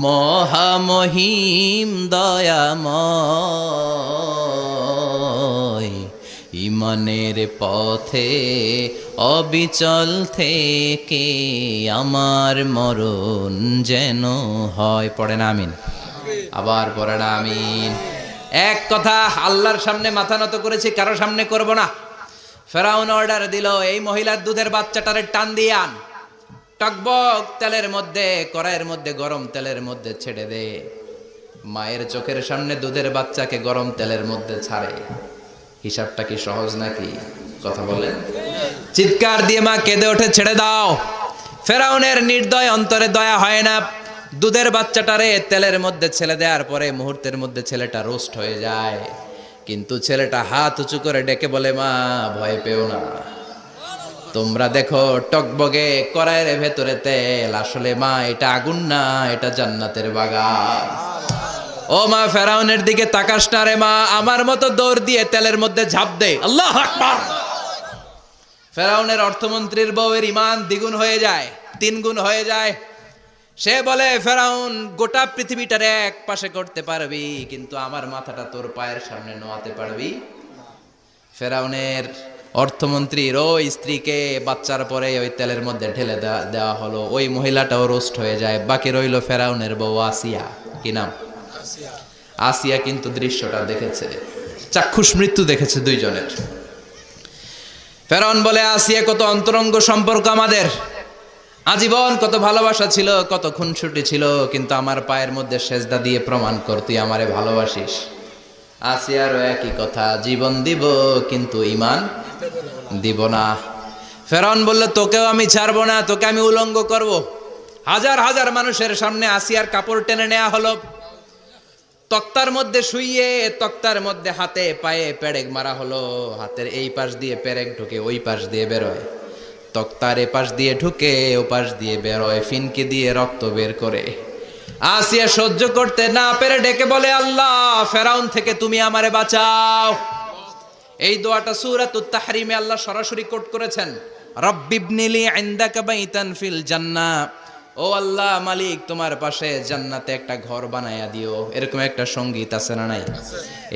মহামহিম দয়াময়, ঈমানের পথে অবিচল থেকে আমার মরণ যেন হয়। পড়েন আমিন। আবার পড়েন আমিন। এক কথা, আল্লাহর সামনে মাথা নত করেছি, কারো সামনে করব না। ফেরাউন অর্ডার দিল, এই মহিলার দুধের বাচ্চাটারে টান দিয়ে আন, টকবক তেলের মধ্যে, কড়াইয়ের মধ্যে গরম তেলের মধ্যে ছেড়ে দে। মায়ের চোখের সামনে দুধের বাচ্চাকে গরম তেলের মধ্যে ছাড়ে। হিসাবটা কি সহজ নাকি? কথা বলেন। চিৎকার দিয়ে মা কেঁদে ওঠে, ছেড়ে দাও। ফেরাউনের নির্দয় অন্তরে দয়া হয় না। দুধের বাচ্চাটারে তেলের মধ্যে ছেড়ে দেওয়ার পরে মুহূর্তের মধ্যে ছেলেটা রোস্ট হয়ে যায়। কিন্তু ছেলেটা হাত উঁচু করে ডেকে বলে, মা ভয় পেও না, তোমরা দেখো টকবগে কড়াইয়ের ভেতরে তেল, আসলে মা এটা আগুন না, এটা জান্নাতের বাগান। ও মা, ফেরাউনের দিকে তাকাস না রে মা, আমার মতো দৌড় দিয়ে তেলের মধ্যে ঝাঁপ দে। আল্লাহু আকবার। ফেরাউনের অর্থমন্ত্রীর বউয়ের ঈমান দ্বিগুণ হয়ে যায়, 3 গুণ হয়ে যায়। সে বলে, ফেরাউন, গোটা পৃথিবীটারে এক পাশে করতে পারবি, কিন্তু আমার মাথাটা তোর পায়ের সামনে নোয়াতে পারবি? ফেরাউনের অর্থমন্ত্রীর ওই স্ত্রীকে বাচ্চার পরে ওই তেলের মধ্যে ঢেলে দেওয়া হলো। ওই মহিলাটাও রোস্ট হয়ে যায়। বাকি রইল ফেরাউনের বউ আসিয়া। কি নাম? আসিয়া কিন্তু দৃশ্যটা দেখেছে, চাক্ষুষ মৃত্যু দেখেছে দুইজনের। ফেরাউন বলে, আসিয়া, কত অন্তরঙ্গ সম্পর্ক আমাদের, আজীবন কত ভালোবাসা ছিল, কত খুনসুটি ছিল, কিন্তু আমার পায়ের মধ্যে সেজদা দিয়ে প্রমাণ কর তুই আমারে ভালোবাসিস। আসিয়ারও একই কথা, জীবন দিব কিন্তু ঈমান দিব না। ফেরাউন বলল, তোকেও আমি ছাড়বো না, তোকে আমি উলঙ্গ করব। হাজার হাজার মানুষের সামনে আসিয়ার কাপড় টেনে নেওয়া হলো, তক্তার মধ্যে শুইয়ে তক্তার মধ্যে হাতে পায়ে পেরেক মারা হলো। হাতের এই পাশ দিয়ে পেরেক ঢুকে ওই পাশ দিয়ে বেরোয়, তক্তার এ পাশ দিয়ে ঢুকে ও পাশ দিয়ে বেরোয়, ফিনকে দিয়ে রক্ত বের করে। আসিয়া সহ্য করতে না পেরে ডেকে বলে, আল্লাহ, ফেরাউন থেকে তুমি আমারে বাঁচাও। এই দোয়াটা সূরাতুত তাহরিমে আল্লাহ সরাসরি কোট করেছেন, রব্বিবনিলি ইনদাকা বাইতান ফিল জান্নাহ। ও আল্লাহ মালিক, তোমার পাশে জান্নাতে একটা ঘর বানায়া দিও। এরকম একটা সঙ্গীত আছে না নাই?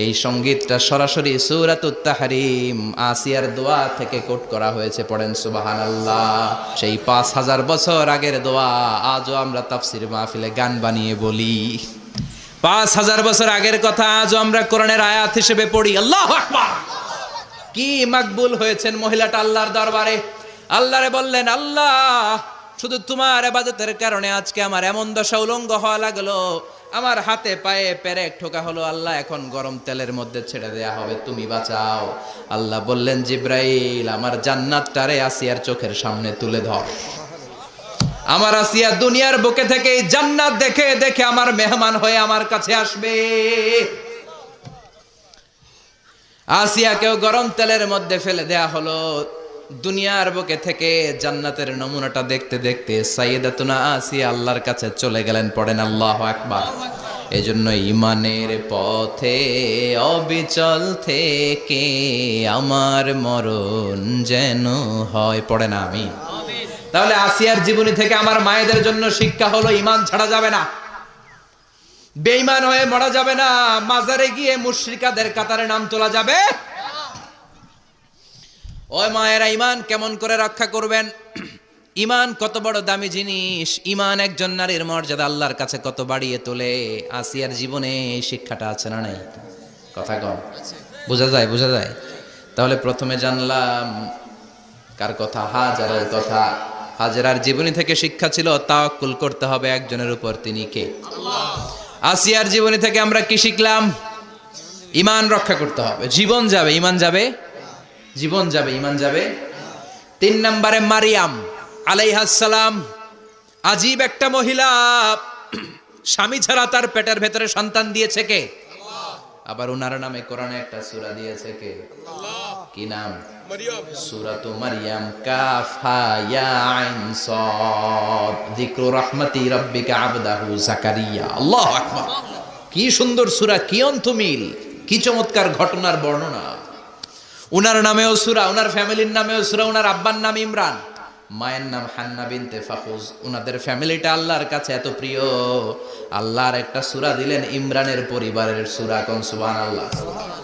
এই সঙ্গীতটা সরাসরি সূরাতুত তাহরিম আসিয়ার দোয়া থেকে কোট করা হয়েছে। পড়েন সুবহানাল্লাহ। সেই 5000 বছর আগের দোয়া আজও আমরা তাফসীর মাহফিলে গান বানিয়ে বলি। 5000 বছর আগের কথা আজও আমরা কোরআনের আয়াত হিসেবে পড়ি। আল্লাহু আকবার। কি মাকবুল হয়েছেন মহিলাটা আল্লাহর দরবারে। আল্লাহরে বললেন, আল্লাহ, শুধু তোমার ইবাদতের কারণে আজকে আমার এমন দশা উলঙ্গ হওয়া লাগলো, আমার হাতে পায়ে পেরেক ঠোকা হলো। আল্লাহ, এখন গরম তেলের মধ্যে ছেড়ে দেয়া হবে, তুমি বাঁচাও। আল্লাহ বললেন, জিব্রাইল, আমার জান্নাতটারে আসিয়ার চোখের সামনে তুলে ধর। আমার আসিয়া দুনিয়ার বুকে থেকে এই জান্নাত দেখে দেখে আমার মেহমান হয়ে আমার কাছে আসবে। আসিয়াকেও গরম তেলের মধ্যে ফেলে দেয়া হলো। দুনিয়ার বুকে থেকে জান্নাতের নমুনাটা দেখতে দেখতে সাইয়েদাতুনা আসিয়া আল্লাহর কাছে চলে গেলেন। পড়েন আল্লাহু আকবার। এজন্য ইমানের পথে অবিচল থেকে আমার মরণ যেন হয়। পড়েন আমিন। তাহলে আসিয়ার জীবনী থেকে আমার মায়েদের জন্য শিক্ষা হলো ঈমান ছাড়া যাবে না, বেঈমান হয়ে মরা যাবে না, মাজারে গিয়ে মুশরিকাদের কাতারে নাম তোলা যাবে। ওই মায়েরা ঈমান কেমন করে রক্ষা করবেন? ঈমান কত বড় দামি জিনিস, ঈমান একজন নারীর মর্যাদা আল্লাহর কাছে কত বাড়িয়ে তোলে। আসিয়ার জীবনে এই শিক্ষাটা আছে না নাই? কথা কম বোঝা যায়, বোঝা যায়। তাহলে প্রথমে জানলাম কার কথা? হাজারের কথা। হাজারার জীবনী থেকে শিক্ষা ছিল তাওয়াক্কুল করতে হবে একজনের উপর, তিনি কে? আল্লাহ। আসিয়ার জীবনী থেকে আমরা কি শিখলাম? ঈমান রক্ষা করতে হবে। জীবন যাবে, ঈমান যাবে, জীবন যাবে, ঈমান যাবে। 3 নম্বরে মারিয়াম আলাইহাস সালাম, আজীব একটা মহিলা, স্বামী ছাড়া তার পেটের ভেতরে সন্তান দিয়েছে কে? আল্লাহ। আবার ওনার নামে কোরআনে একটা সূরা দিয়েছে কে? আল্লাহ। কি নাম? মারিয়াম। সূরাতু মারিয়াম। কাফ হা ইয়া আইন সাদ, যিকরু রাহমাতি রাব্বিকা আবদাহু জাকারিয়া। আল্লাহু আকবার। কি সুন্দর সূরা, কি অন্তমিল, কি চমৎকার ঘটনার বর্ণনা। উনার নামেও সূরা, উনার ফ্যামিলির নামেও সূরা। উনার আব্বার নাম ইমরান, মায়ের নাম হান্না বিনতে ফাকুজ। উনাদের ফ্যামিলিটা আল্লাহর কাছে এত প্রিয়, আল্লাহর একটা সূরা দিলেন ইমরানের পরিবারের সূরা। কোন সুবহানাল্লাহ।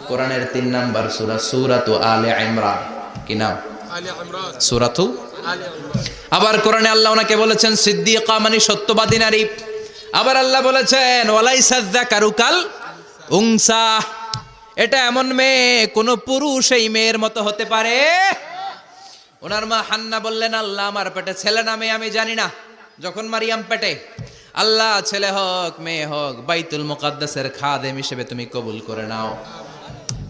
কোরআনের 3 নাম্বার সূরা, সূরাতু আলে ইমরান। কি নাম? আলে ইমরান, সূরাতু আলে ইমরান। আবার কোরআনে আল্লাহ ওনাকে বলেছেন সিদ্দিকা, মানে সত্যবাদী নারী। আবার আল্লাহ বলেছেন ওয়ালাইসা যাকারু কাল উনসা, এটা এমন মেয়ে কোন পুরুষ এই মেয়ের মতো হতে পারে? ওনার মা হান্না বললেন আল্লাহ আমার পেটে ছেলে না মেয়ে আমি জানি না। যখন মারিয়াম পেটে, আল্লাহ ছেলে হোক মেয়ে হোক বাইতুল মুকাদ্দাসের খাদেম হিসেবে তুমি কবুল করে নাও।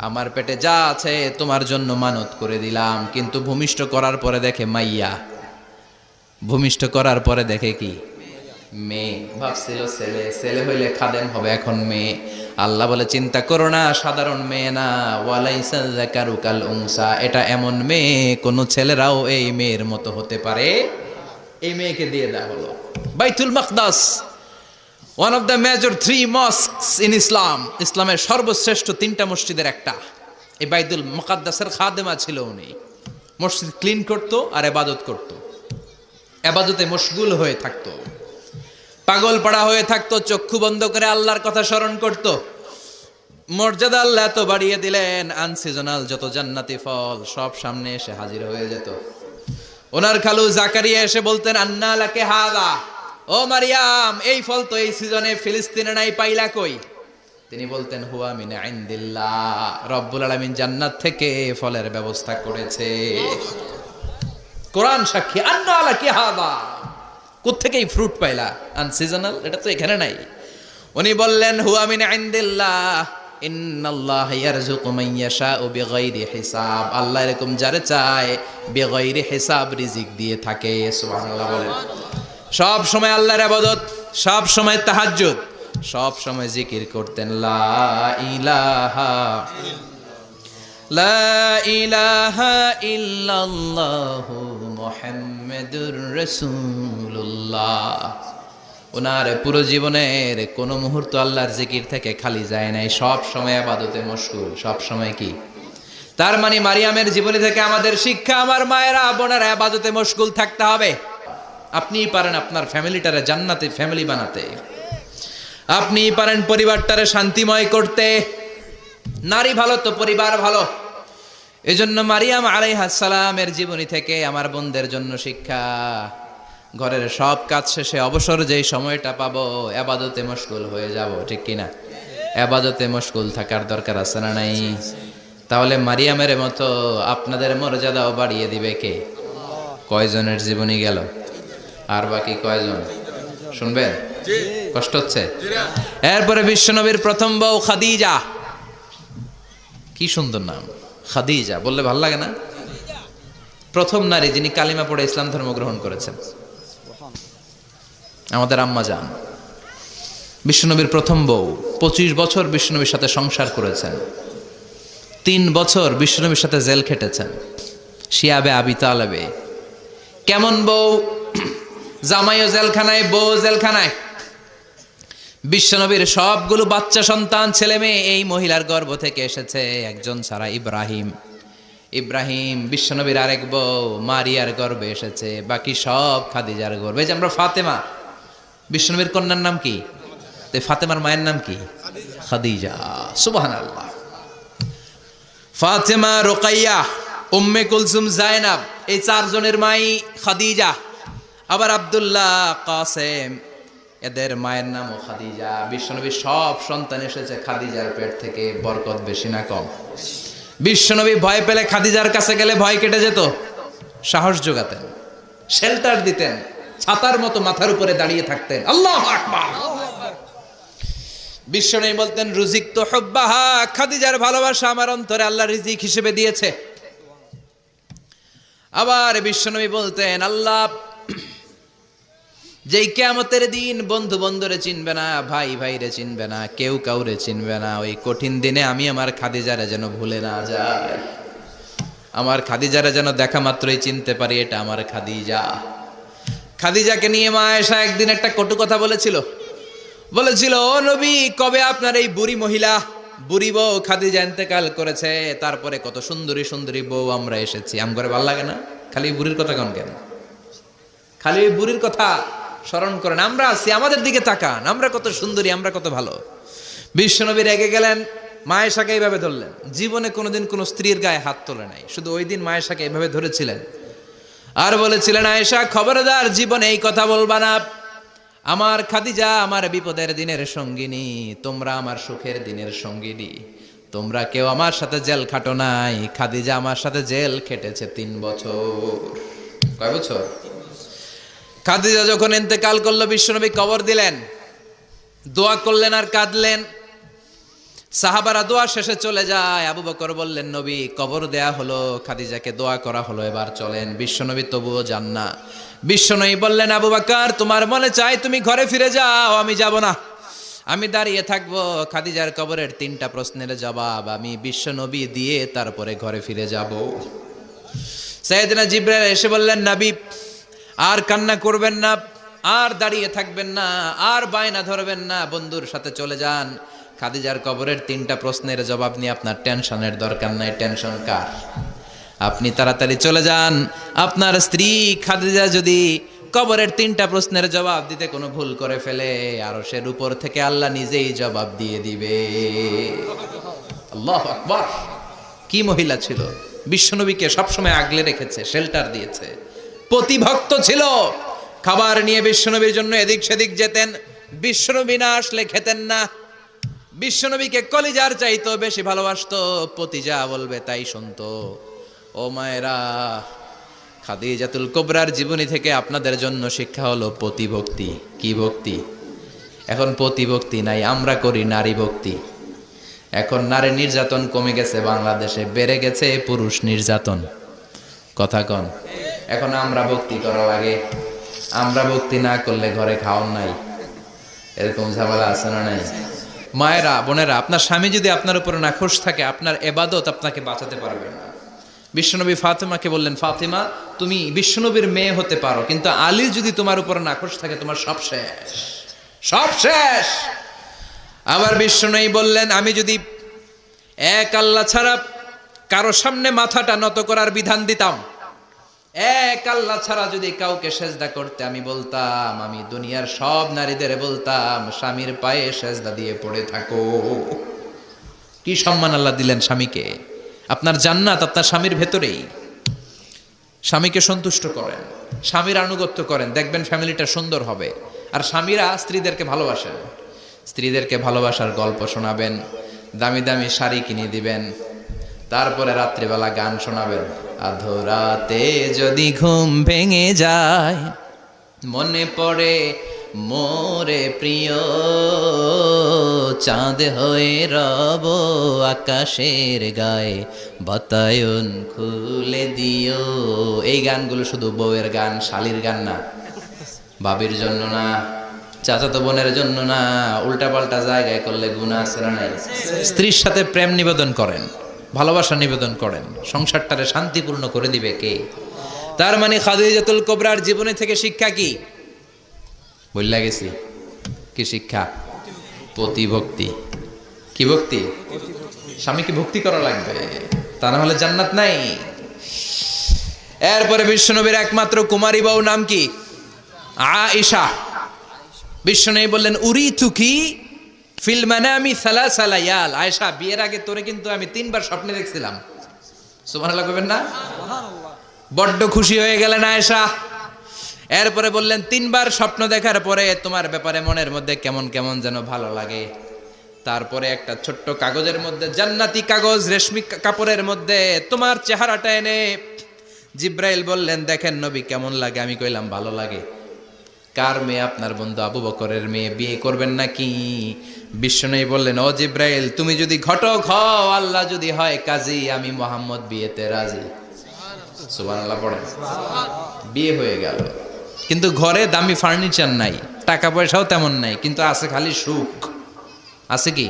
আমার পেটে যা আছে তোমার জন্য মানত করে দিলাম। কিন্তু ভূমিষ্ঠ করার পরে দেখে মাইয়া, ভূমিষ্ঠ করার পরে দেখে কি? মেয়ে। ভাবছিল ছেলে, ছেলে হইলে খাদেম হবে, এখন মেয়ে। আল্লাহ বলে চিন্তা করো না, সাধারণ মেয়ে না। ওয়ালাইসা যাকারু কাল উনসা, এটা এমন মেয়ে কোন ছেলেরাও এই মেয়ের মতো হতে পারে। এই মেয়েকে দিয়ে দেওয়া হলো Baitul Maqdis, one of the major 3 mosques in Islam. ইসলামের সর্বশ্রেষ্ঠ 3টা মসজিদের একটা। এই বাইতুল মুকাদ্দাসের খাদেমা ছিল উনি। মসজিদ ক্লিন করতো আর ইবাদত করতো, ইবাদতে মশগুল হয়ে থাকতো, পাগল পাড়া হয়ে থাকতো, চক্ষু বন্ধ করে আল্লাহর কথা স্মরণ করত। মর্যাদা আল্লাহ এত বাড়িয়ে দিলেন, আনসিজনাল যত জান্নাতি ফল সব সামনে এসে হাজির হয়ে যেত। ওনার খালু জাকারিয়া এসে বলতেন আন্না লাকে হাদা, ও মারিয়াম এই ফল তো এই সিজনে ফিলিস্তিনে নাই, পাইলা কই? তিনি বলতেন হুয়া মিন ইনদিল্লাহ, রব্বুল আলামিন জান্নাত থেকে ফলের ব্যবস্থা করেছে। কোরআন সাক্ষী। আন্না লাকে হাদা, কোত্থেকে এই ফ্রুট পাইলা? আনসিজনাল, এটা তো এখানে নাই। উনি বললেন হুয়া মিন ইনদিল্লাহ, ইন্নাল্লাহ ইয়ারযুকু মান ইয়াশাউ বিগাইরি হিসাব। আল্লাহ এরকম যারে চায় বিগাইরি হিসাব রিজিক দিয়ে থাকে। সুবহানাল্লাহ বলেন। সব সময় আল্লাহর ইবাদত, সব সময় তাহাজ্জুদ, সব সময় জিকির করতেন লা ইলাহা লা ইলাহা ইল্লাল্লাহু মুহাম্মাদুর রাসূলুল্লাহ। ওনার পুরো জীবনের কোন মুহূর্ত আল্লাহর জিকির থেকে খালি যায় নাই, সব সময় ইবাদতে মশগুল, সব সময় কি? তার মানে মারিয়ামের জীবনী থেকে আমাদের শিক্ষা, আমার মায়েরা বোনেরা ইবাদতে মশগুল থাকতে হবে। আপনিই পারেন আপনার ফ্যামিলিটারে জান্নাতি ফ্যামিলি বানাতে, আপনিই পারেন পরিবারটারে শান্তিময় করতে। নারী ভালো তো পরিবার ভালো। এজন্য মারিয়াম আলাইহাস সালামের জীবনী থেকে আমার বোনদের জন্য শিক্ষা, ঘরের সব কাজ শেষে অবসর যেই সময়টা পাবো ইবাদতে মশগুল হয়ে যাব, ঠিক কিনা? ইবাদতে মশগুল থাকার দরকার আছে না নাই? তাহলে মারিয়ামের মতো আপনাদের মর্যাদাও বাড়িয়ে দিবে কে? কয়জনের জীবনী গেল? আর বাকি কয়জন শুনবেন? কষ্ট হচ্ছে? এরপরে বিশ্বনবীর প্রথম বউ খাদিজা। কি সুন্দর নাম খাদিজা, বললে ভালো লাগে না? প্রথম নারী যিনি কালিমা পড়ে ইসলাম ধর্ম গ্রহণ করেছেন, আমাদের আম্মা জান। বিশ্বনবীর প্রথম বউ, 25 বছর বিশ্বনবীর সাথে সংসার করেছেন, 3 বছর বিশ্বনবীর সাথে জেল খেটেছেন, শিয়াবে আবি তালেবে। কেমন বউ, জামাইও জেলখানায়, বউ জেলখানায়। বিশ্বনবীর সবগুলো বাচ্চা সন্তান ছেলে মেয়ে এই মহিলার গর্ভ থেকে এসেছে, একজন ছাড়া, ইব্রাহিম। ইব্রাহিম বিশ্বনবীর আরেক বউ মারিয়ার গর্ভে এসেছে, বাকি সব খাদিজার গর্ভে। এই যে আমরা ফাতেমা, বিশ্বনবীর কন্যার নাম কি? ফাতেমার মায়ের নাম কি? খাদিজা। সুবহানাল্লাহ। ফাতেমা, রোকাইয়া, উম্মে কুলসুম, জায়নাব, এই চারজনের মাই খাদিজা। আবার আব্দুল্লাহ, কাসেম, এদের মায়ের নামও খাদিজা। বিশ্বনবীর সব সন্তান এসেছে খাদিজার পেট থেকে। বরকত বেশি না কম? বিশ্বনবী ভয় পেলে খাদিজার কাছে গেলে ভয় কেটে যেত, সাহস যোগাতেন, শেল্টার দিতেন, ছাতার মতো মাথার উপরে দাঁড়িয়ে থাকতেন। আল্লাহু আকবার। বিশ্বনবী বলতেন, রুজিক তো হুব্বাহা, খাদিজার ভালোবাসা আমার অন্তরে আল্লাহ রিজিক হিসেবে দিয়েছে। আবার বিশ্বনবী বলতেন, আল্লাহ যেই কিয়ামতের দিন বন্ধু বন্ধুরে চিনবে না, ভাই ভাইরে চিনবে না, কেউ কাউরে চিনবে না, ওই কঠিন দিনে আমি আমার খাদিজারে যেন ভুলে না যাই, আমার খাদিজারে যেন দেখা মাত্রই চিনতে পারি এটা আমার খাদিজা। খাদিজাকে নিয়ে মা আয়েশা একদিন একটা কটু কথা বলেছিল। ও নবী, কবে আপনার এই বুড়ি মহিলা, বুড়ি বউ খাদিজা ইন্তেকাল করেছে, তারপরে কত সুন্দরী সুন্দরী বউ আমরা এসেছি, আম করে ভালো লাগে না? খালি বুড়ির কথা কেন? খালি ওই বুড়ির কথা স্মরণ করেন। আমরা আছি, আমাদের দিকে তাকান, আমরা কত সুন্দরী, আমরা কত ভালো। বিশ্বনবী রেগে গেলেন, মা আয়েশাকে এইভাবে ধরলেন। জীবনে কোনোদিন কোনো স্ত্রীর গায়ে হাত তোলে নাই, শুধু ওই দিন মা আয়েশাকে এইভাবে ধরেছিলেন আর বলেছিলেন, আয়েশা খবরদার জীবনে এই কথা বলবা না, আমার খাদিজা আমার বিপদের দিনের সঙ্গিনী, তোমরা আমার সুখের দিনের সঙ্গিনী, তোমরা কেউ আমার সাথে জেল খাটো নাই, খাদিজা আমার সাথে জেল খেটেছে 3 বছর। কয় বছর? খাদিজা যখন ইন্তেকাল করলো, বিশ্বনবী কবর দিলেন, দোয়া করলেন আর কাঁদলেন। সাহাবারা দোয়া শেষে চলে যায়। আবু বকর বললেন, নবী কবর দেয়া হলো, খাদিজাকে দোয়া করা হলো, এবার চলেন। বিশ্বনবী তবুও যান না। বিশ্বনবী বললেন, আবু বকর তোমার মনে চাই তুমি ঘরে ফিরে যাও, আমি যাব না, আমি দাঁড়িয়ে থাকবো। খাদিজার কবরের 3টা প্রশ্নের জবাব আমি বিশ্বনবী দিয়ে তারপরে ঘরে ফিরে যাব। সাইয়েদনা জিবরাইল এসে বললেন, নবী আর কান্না করবেন না, আর দাঁড়িয়ে থাকবেন না, আর বায়না ধরবেন না, বন্ধুর সাথে চলে যান। খাদিজার কবরের 3টা প্রশ্নের জবাব নিয়ে আপনার টেনশনের দরকার নাই। টেনশন কার? আপনি তাড়াতাড়ি চলে যান। আপনার স্ত্রী খাদিজা যদি কবরের 3টা প্রশ্নের জবাব দিতে কোনো ভুল করে ফেলে, আরশের উপর থেকে আল্লাহ নিজেই জবাব দিয়ে দিবে। আল্লাহু আকবার। কি মহিলা ছিল! বিশ্বনবীকে সবসময় আগলে রেখেছে, শেল্টার দিয়েছে, প্রতিভক্ত ছিল। খাবার নিয়ে বিশ্বনবীর জন্য এদিক সেদিক যেতেন, বিশ্বনবী না আসলে খেতেন না। বিশ্বনবীকে কলিজার চাইতো বেশি ভালোবাসতো, পতি যা বলবে তাই শুনতো। ও মায়েরা, খাদিজাতুল কুবরার জীবনী থেকে আপনাদের জন্য শিক্ষা হলো পতিভক্তি। কি ভক্তি? এখন পতিভক্তি নাই, আমরা করি নারী ভক্তি। এখন নারী নির্যাতন কমে গেছে বাংলাদেশে, বেড়ে গেছে পুরুষ নির্যাতন। কথা কন। এখন আমরা ভক্তি করা লাগে, আমরা ভক্তি না করলে ঘরে খাওয়ান নাই, এরকম ঝামেলা আছে না নাই? মায়েরা, বোনেরা, আপনার স্বামী যদি আপনার উপরে নাখোশ থাকে, আপনার ইবাদত আপনাকে বাঁচাতে পারবে না। বিশ্বনবী ফাতেমাকে বললেন, ফাতেমা তুমি বিশ্বনবীর মেয়ে হতে পারো, কিন্তু আলী যদি তোমার উপরে নাখোশ থাকে, তোমার সব শেষ, সব শেষ। আবার বিশ্বনবী বললেন, আমি যদি এক আল্লাহ ছাড়া কারো সামনে মাথাটা নত করার বিধান দিতাম, এক আল্লাহ ছাড়া যদি কাউকে সেজদা করতে আমি বলতাম, আমি দুনিয়ার সব নারীদের বলতাম স্বামীর পায়ে সেজদা দিয়ে পড়ে থাকো। কি সম্মান আল্লাহ দিলেন স্বামীকে! আপনার জান্নাত আপনার স্বামীর ভেতরেই। স্বামীকে সন্তুষ্ট করেন, স্বামীর আনুগত্য করেন, দেখবেন ফ্যামিলিটা সুন্দর হবে। আর স্বামীরা স্ত্রীদেরকে ভালোবাসেন, স্ত্রীদেরকে ভালোবাসার গল্প শোনাবেন, দামি দামি শাড়ি কিনে দিবেন, তারপরে রাত্রিবেলা গান শোনাবেন। আধরাতে যদি ঘুম ভেঙে যায়, মনে পড়ে মোরে প্রিয়, চাঁদ হয়ে রব আকাশের গায়ে, বাতায়ন খুলে দিও। এই গানগুলো শুধু বউয়ের গান, শালির গান না, বাবির জন্য না, চাচাতো বোনের জন্য না। উল্টা পাল্টা জায়গায় করলে গুনাহ আছে না নাই? স্ত্রীর সাথে প্রেম নিবেদন করেন, ভালোবাসা নিবেদন করেন, সংসারটারে শান্তিপূর্ণ করে দিবে কে? তার মানে খাদিজাতুল কুবরার জীবনে থেকে শিক্ষা কি? বললা গেছি কি শিক্ষা? প্রতিভক্তি। কি ভক্তি? স্বামীকে ভক্তি করা লাগবে, তা না হলে জান্নাত নাই। এরপরে বিশ্বনবীর একমাত্র কুমারী বউ নাম কি? আয়েশা। বিশ্বনবী বললেন উরিতুকি ফিল মানামি সালাসা লায়াল। আয়েশা, বিয়ের আগে তোরে কিন্তু আমি 3 বার স্বপ্নে দেখছিলাম। সুবহানাল্লাহ কইবেন না? বড্ড খুশি হয়ে গেলেন আয়েশা। এরপরে বললেন 3 বার স্বপ্ন দেখার পরে তোমার ব্যাপারে মনের মধ্যে কেমন কেমন যেন ভালো লাগে। তারপরে একটা ছোট্ট কাগজের মধ্যে, জান্নাতি কাগজ, রেশমি কাপড়ের মধ্যে তোমার চেহারাটা এনে জিব্রাইল বললেন দেখেন নবী কেমন লাগে। আমি কইলাম ভালো লাগে। কার মেয়ে? আপনার বন্ধু আবু বকরের মেয়ে, বিয়ে করবেন নাকি? বিশ্বনবী বললেন ও জিব্রাইল, তুমি যদি ঘটক হও, আল্লাহ যদি হয় কাজী, আমি মুহাম্মদ বিয়েতে রাজি। সুবহানাল্লাহ পড়েন। বিয়ে হয়ে গেল, কিন্তু ঘরে দামি ফার্নিচার নাই, টাকা পয়সাও তেমন নাই, কিন্তু আছে খালি সুখ। আছে কি?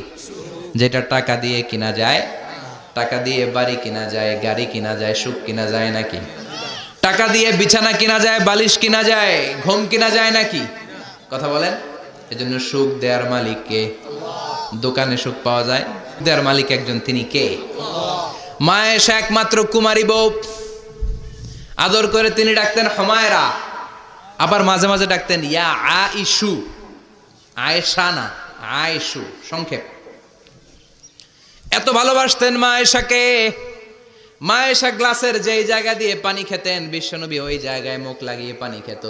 যেটা টাকা দিয়ে কিনা যায়। টাকা দিয়ে বাড়ি কিনা যায়, গাড়ি কিনা যায়, সুখ কিনা যায় নাকি? টাকা দিয়ে বিছানা কিনা যায়, বালিশ কিনা যায়, ঘুম কিনা যায় নাকি? কথা বলেন। এজন্য সুখ দেয়ার মালিক কে? দোকানে সুখ পাওয়া যায়, দেয়ার মালিক একজন, তিনি কে? মা আয়েশা একমাত্র কুমারী বউ। আদর করে তিনি ডাকতেন হুমায়রা, আবার মাঝে মাঝে ডাকতেন ইয়া আইশু। আয়েশা না, আয়েশু, সংক্ষেপ। এত ভালোবাসতেন মা আয়েশাকে। মা আয়েশা গ্লাসের যেই জায়গা দিয়ে পানি খেতেন, বিশ্বনবী ওই জায়গায় মুখ লাগিয়ে পানি খেত।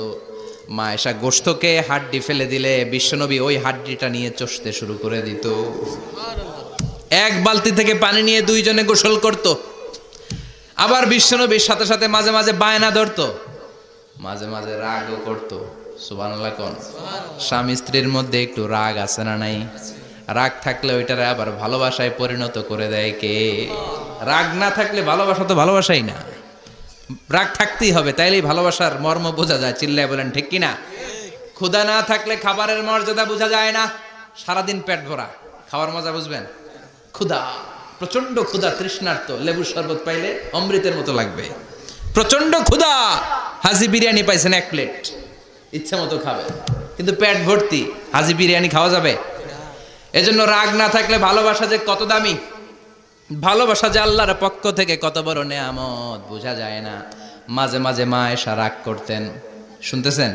মা আয়েশা গোশতকে হাড্ডি ফেলে দিলে বিশ্বনবী ওই হাড্ডিটা নিয়ে চষতে শুরু করে দিত। এক বালতি থেকে পানি নিয়ে 2 জনে গোসল করত। আবার বিশ্বনবীর সাথে সাথে মাঝে মাঝে বায়না ধরতো, মাঝে মাঝে রাগও করতো। সুবহানাল্লাহ কোন? স্বামী স্ত্রীর মধ্যে একটু রাগ আছে না নাই? রাগ থাকলে ওইটারে আবার ভালোবাসায় পরিণত করে দেয় কে? রাগ না থাকলে ভালোবাসা তো ভালোবাসাই না। রাগ থাকতেই হবে, তাইলেই ভালোবাসার মর্ম বোঝা যায়। চিল্লায় বলেন ঠিক কিনা? ক্ষুধা না থাকলে খাবারের মর্যাদা বোঝা যায় না। সারাদিন পেট ভরা, খাওয়ার মজা বুঝবেন? ক্ষুধা, প্রচন্ড ক্ষুধা, তৃষ্ণার্ত, লেবুর শরবত পাইলে অমৃতের মতো লাগবে। প্রচন্ড ক্ষুধা, হাজি বিরিয়ানি পাইছেন 1 প্লেট, ইচ্ছা মতো খাবে, কিন্তু পেট ভর্তি, হাজি বিরিয়ানি খাওয়া যাবে? এজন্য রাগ না থাকলে ভালোবাসা যে কত দামি, ভালোবাসা যে আল্লাহর পক্ষ থেকে কত বড় নেয়ামত বোঝা যায় না। মাঝে মাঝে মা আয়েশা রাগ করতেন। শুনতেছেন?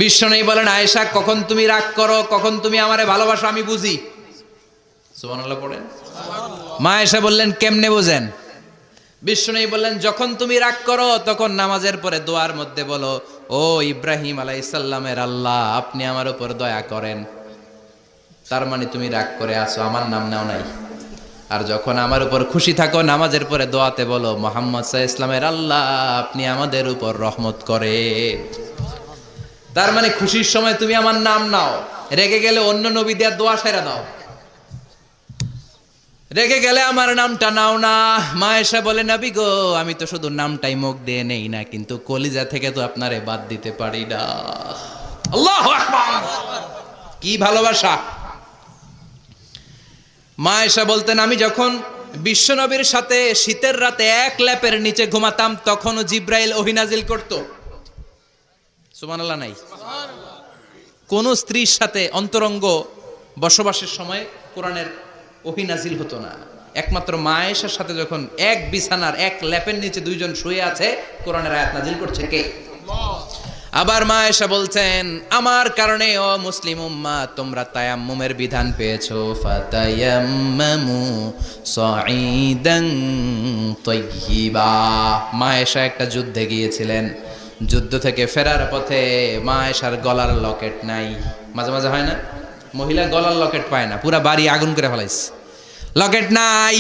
বিশ্বনবী বলেন আয়েশা, কখন তুমি রাগ করো, কখন তুমি আমারে ভালোবাসো আমি বুঝি। সুবহানাল্লাহ পড়েন। মা আয়েশা বললেন কেমনে বোঝেন? বিশ্বনবী বললেন যখন তুমি রাগ করো তখন নামাজের পরে দোয়ার মধ্যে বলো, ও ইব্রাহিম আলাইহিস সালামের আল্লাহ, আপনি আমার উপর দয়া করেন। তার মানে তুমি রাগ করে আসো, আমার নাম নাও নাই। আর যখন আমার উপর খুশি থাকো, নামাজের পরে দোয়াতে বলো, মুহাম্মদ সাল্লাল্লাহু আলাইহি ওয়াসাল্লামের আল্লাহ, আপনি আমাদের উপর রহমত করে। তার মানে খুশির সময় তুমি আমার নাম নাও, রেগে গেলে অন্য নবী দেওয়ার দোয়া সেরা দাও। রেগে গেলে আমার নামটা নাও না। মা আয়েশা বলে নবী গো, আমি তো শুধু নামটাই মুখ দিয়ে নেই না, কিন্তু কলিজা থেকে তো আপনারে বাদ দিতে পারি না। আল্লাহু আকবার! কি ভালোবাসা! মা আয়েশা বলতেন আমি যখন বিশ্বনবীর সাথে শীতের রাতে এক ল্যাপের নিচে ঘুমাতাম, তখনও জিব্রাইল ওহী নাজিল করত। সুবহানাল্লাহ নাই? কোন স্ত্রীর সাথে অন্তরঙ্গ বসবাসের সময় কোরআনের ওহী নাজিল হতো না। একমাত্র মা আয়েশার সাথে যখন এক বিছানার এক ল্যাপের নিচে 2 জন শুয়ে আছে, কোরআনের আয়াত নাজিল করছে কে? আবার মা আয়েশা বলছেন আমার কারণে ও মুসলিম উম্মাহ তোমরা তায়াম্মুমের বিধান পেয়েছো। ফাতায়াম্মামু সাঈদান তাইয়্যিবা। মা আয়েশা একটা যুদ্ধে গিয়েছিলেন, যুদ্ধ থেকে ফেরার পথে মা আয়েশার গলার লকেট নাই। মাঝে মাঝে হয় না, মহিলা গলার লকেট পায় না, পুরা বাড়ি আগুন করে ফেলাইছে, লকেট নাই,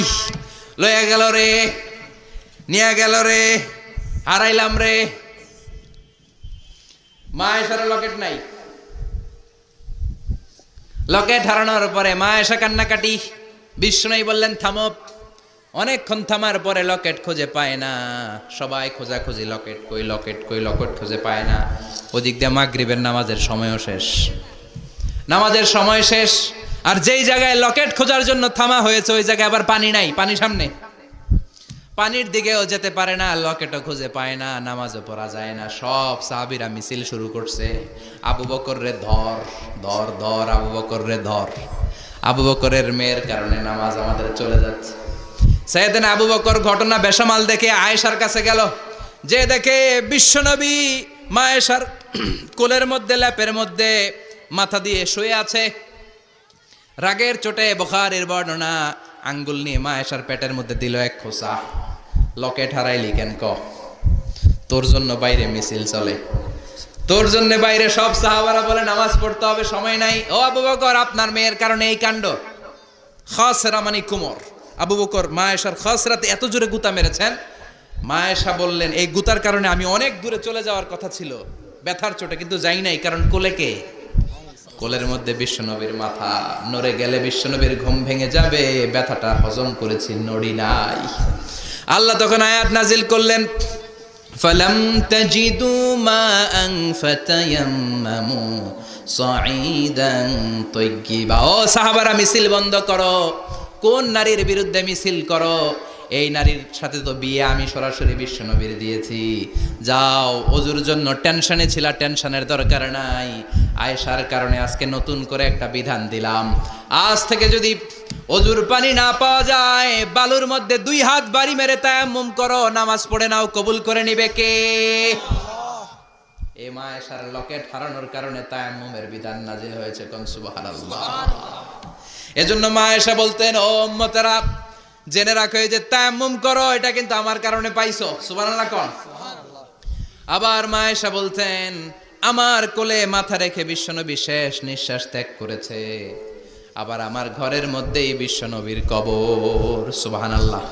লইয়া গেল রে, নিয়ে গেল রে, হারাইলাম রে। মা আয়েশার লকেট নাই। লকেট হারানোর পরে মা আয়েশা কান্নাকাটি। বিশ্বনবী বললেন থামো। অনেকক্ষণ থামার পরে লকেট খুঁজে পায় না, সবাই খোঁজাখুঁজি, লকেট কই, লকেট কই, লকেট খুঁজে পায় না। ওদিক দিয়ে মাগরিবের নামাজের সময়ও শেষ, নামাজের সময় শেষ। আর যেই জায়গায় লকেট খোঁজার জন্য থামা হয়েছে ওই জায়গায় আবার পানি নাই, পানি সামনে, পানির দিকেও যেতে পারে না, লকেটও খুঁজে পায় না, নামাজও পড়া যায় না। সব সাহাবীরা মিছিল শুরু করছে, আবু বকর রে ধর ধর ধর, আবু বকর রে ধর। আবু বকরের মেয়ের কারণে নামাজ আমাদের চলে যাচ্ছে। সাইয়েদনা আবু বকর ঘটনা বেসামাল দেখে আয়েশার কাছে গেল, যে দেখে বিশ্বনবী মা আয়েশার কোলের মধ্যে ল্যাপের মধ্যে মাথা দিয়ে শুয়ে আছে। রাগের চোটে বুখারীর বর্ণনা, আঙ্গুল নিয়ে মা আয়েশার পেটের মধ্যে দিল এক খোঁচা। লকেট হারাইলি কেন ক? তোর জন্য বাইরে মিছিল চলে, তোর জন্য বাইরে সব সাহাবারা বলে নামাজ পড়তে হবে, সময় নাই। ও আবু বকর, আপনার মেয়ের কারণে এই কাণ্ড। খাসরা মানে কুমর। আবু বকর মা আয়েশার খাসরাতে এত জোরে গুতা মেরেছেন, মা আয়েশা বললেন এই গুতার কারণে আমি অনেক দূরে চলে যাওয়ার কথা ছিল ব্যথার চোটে, কিন্তু যাই নাই, কারণ কোলে কে? কোলের মধ্যে বিশ্বনবীর মাথা, নড়ে গেলে বিশ্বনবীর ঘুম ভেঙে যাবে, ব্যথাটা হজম করেছি, নড়ি নাই। আল্লাহ তখন আয়াত নাজিল করলেন, ফালাম তাজিদু মাআন ফাতায়াম্মামু সাঈদান তাইয়্যিবা। ও সাহাবারা, মিছিল বন্ধ করো। কোন নারীর বিরুদ্ধে মিছিল করো? এই নারীর সাথে তো বিয়ে আমি সরাসরি বিশ্বনবীর দিয়েছি। যাও, ওজুর জন্য টেনশনে ছিলা, টেনশনের দরকার নাই। আয়েশার কারণে আজকে নতুন করে একটা বিধান দিলাম, আজ থেকে যদি ওজুর পানি না পাওয়া যায়, বালুর মধ্যে 2 হাত বাড়ি মেরে তায়াম্মুম করো, নামাজ পড়ে নাও, কবুল করে নিবে কে? এই মা আয়েশার লকেট হারানোর কারণে তায়াম্মুমের বিধান নাজিল হয়েছে। কোন সুবহানাল্লাহ। এজন্য মা আয়েশা বলতেন, ও উম্মতেরা জেনে রাখো, এই যে তায়াম্মুম করো, এটা কিন্তু আমার কারণে পাইছো। সুবহানাল্লাহ কোন। আবার মা আয়েশা বলতেন, আমার কোলে মাথা রেখে বিশ্বনবী শেষ নিঃশ্বাস ত্যাগ করেছে, আবার আমার ঘরের মধ্যেই বিশ্বনবীর কবর। সুবহানাল্লাহ।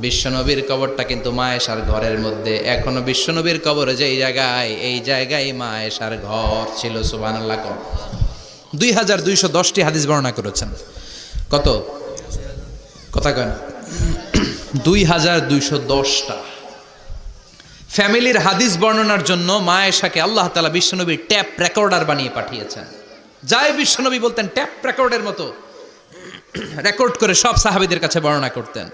বিশ্বনবীর কবরটা কিন্তু মা আয়েশার ঘরের মধ্যে, এখনো বিশ্বনবীর কবর যেই জায়গায়, এই জায়গায় মা আয়েশার ঘর ছিল। সুবহানাল্লাহ কোন। 2210টি হাদিস বর্ণনা করেছেন। কত? কথা কয় না? 2210টা ফ্যামিলির হাদিস বর্ণনার জন্য মা আয়েশাকে আল্লাহ তাআলা বিশ্বনবীর ট্যাপ রেকর্ডার বানিয়ে পাঠিয়েছেন। যাই বিশ্বনবী বলতেন ট্যাপ রেকর্ডের মতো রেকর্ড করে সব সাহাবীদের কাছে বর্ণনা করতেন।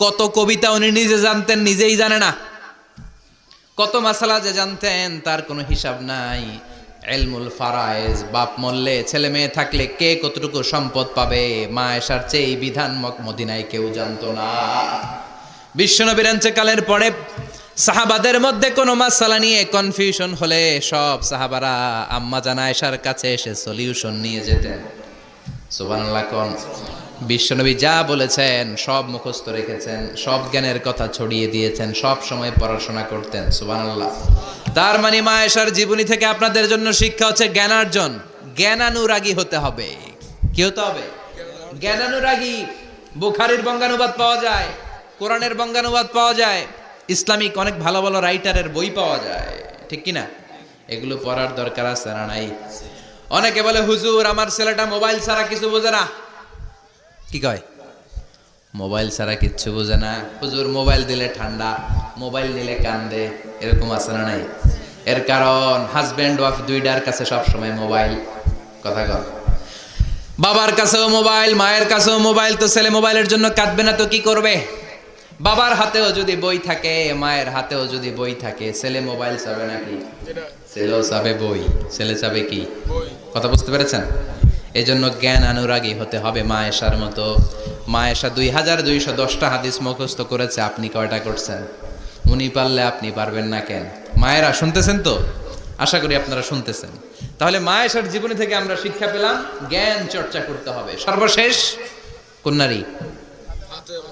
কত কবিতা উনি নিজে জানতেন, নিজেই জানে না। কত মাসালা যে জানতেন তার কোনো হিসাব নাই। ইলমুল ফারায়েজ, বাপ মরলে ছেলে মেয়ে থাকলে কে কতটুকু সম্পদ পাবে, মা আয়েশার চেয়ে এই বিধান মদিনায় কেউ জানতো না। বিশ্বনবীর ইন্তেকালের পরে সাহাবাদের মধ্যে কোনো মাসালা নিয়ে কনফিউশন হলে সব সাহাবারা আম্মা জান আয়েশার কাছে এসে সলিউশন নিয়ে যেতেন। সুবহানাল্লাহ কোন। বিশ্বনবী যা বলেছেন সব মুখস্থ রেখেছেন, সব জ্ঞানের কথা ছড়িয়ে দিয়েছেন, সব সময় পড়াশোনা করতেন। সুবহানাল্লাহ। তার মানে মা আয়েশার জীবনী থেকে আপনাদের জন্য শিক্ষা হচ্ছে জ্ঞানার্জন, জ্ঞানানুরাগী হতে হবে। কি হতে হবে? জ্ঞানানুরাগী। বুখারীর বঙ্গানুবাদ পাওয়া যায়, কোরআনের বঙ্গানুবাদ পাওয়া যায়, ইসলামিক অনেক ভালো ভালো রাইটারের বই পাওয়া যায়, ঠিক কিনা? এগুলো পড়ার দরকার আছে না নাই? অনেকে বলে হুজুর আমার ছেলেটা মোবাইল ছাড়া কিছু বোঝে না। কি কয়? মোবাইল ছাড়া কিচ্ছু বোঝে না। হুজুর মোবাইল দিলে ঠান্ডা, মোবাইল নিলে কান্দে, এরকম আছে না নাই? এর কারণ হাজব্যান্ড ওয়াইফ দুইটার কাছে সবসময় মোবাইল। কথা কর। বাবার কাছেও মোবাইল, মায়ের কাছেও মোবাইল, তো ছেলে মোবাইলের জন্য কাঁদবে না তো কি করবে? বাবার হাতেও যদি বই থাকে, মায়ের হাতেও যদি বই থাকে, ছেলে মোবাইল চাবে নাকি? ছেলেও চাবে বই, ছেলে চাবে কি? কথা বুঝতে পেরেছেন? এই জন্য জ্ঞান অনুরাগী হতে হবে মা আয়েশার মতো। মা আয়েশা 2210টা হাদিস মুখস্থ করেছে, আপনি কয়টা করছেন? উনি পারলে আপনি পারবেন না কেন? মায়েরা শুনতেছেন তো? আশা করি আপনারা শুনতেছেন। তাহলে মা আয়েশার জীবনী থেকে আমরা শিক্ষা পেলাম জ্ঞান চর্চা করতে হবে। সর্বশেষ কোন নারী?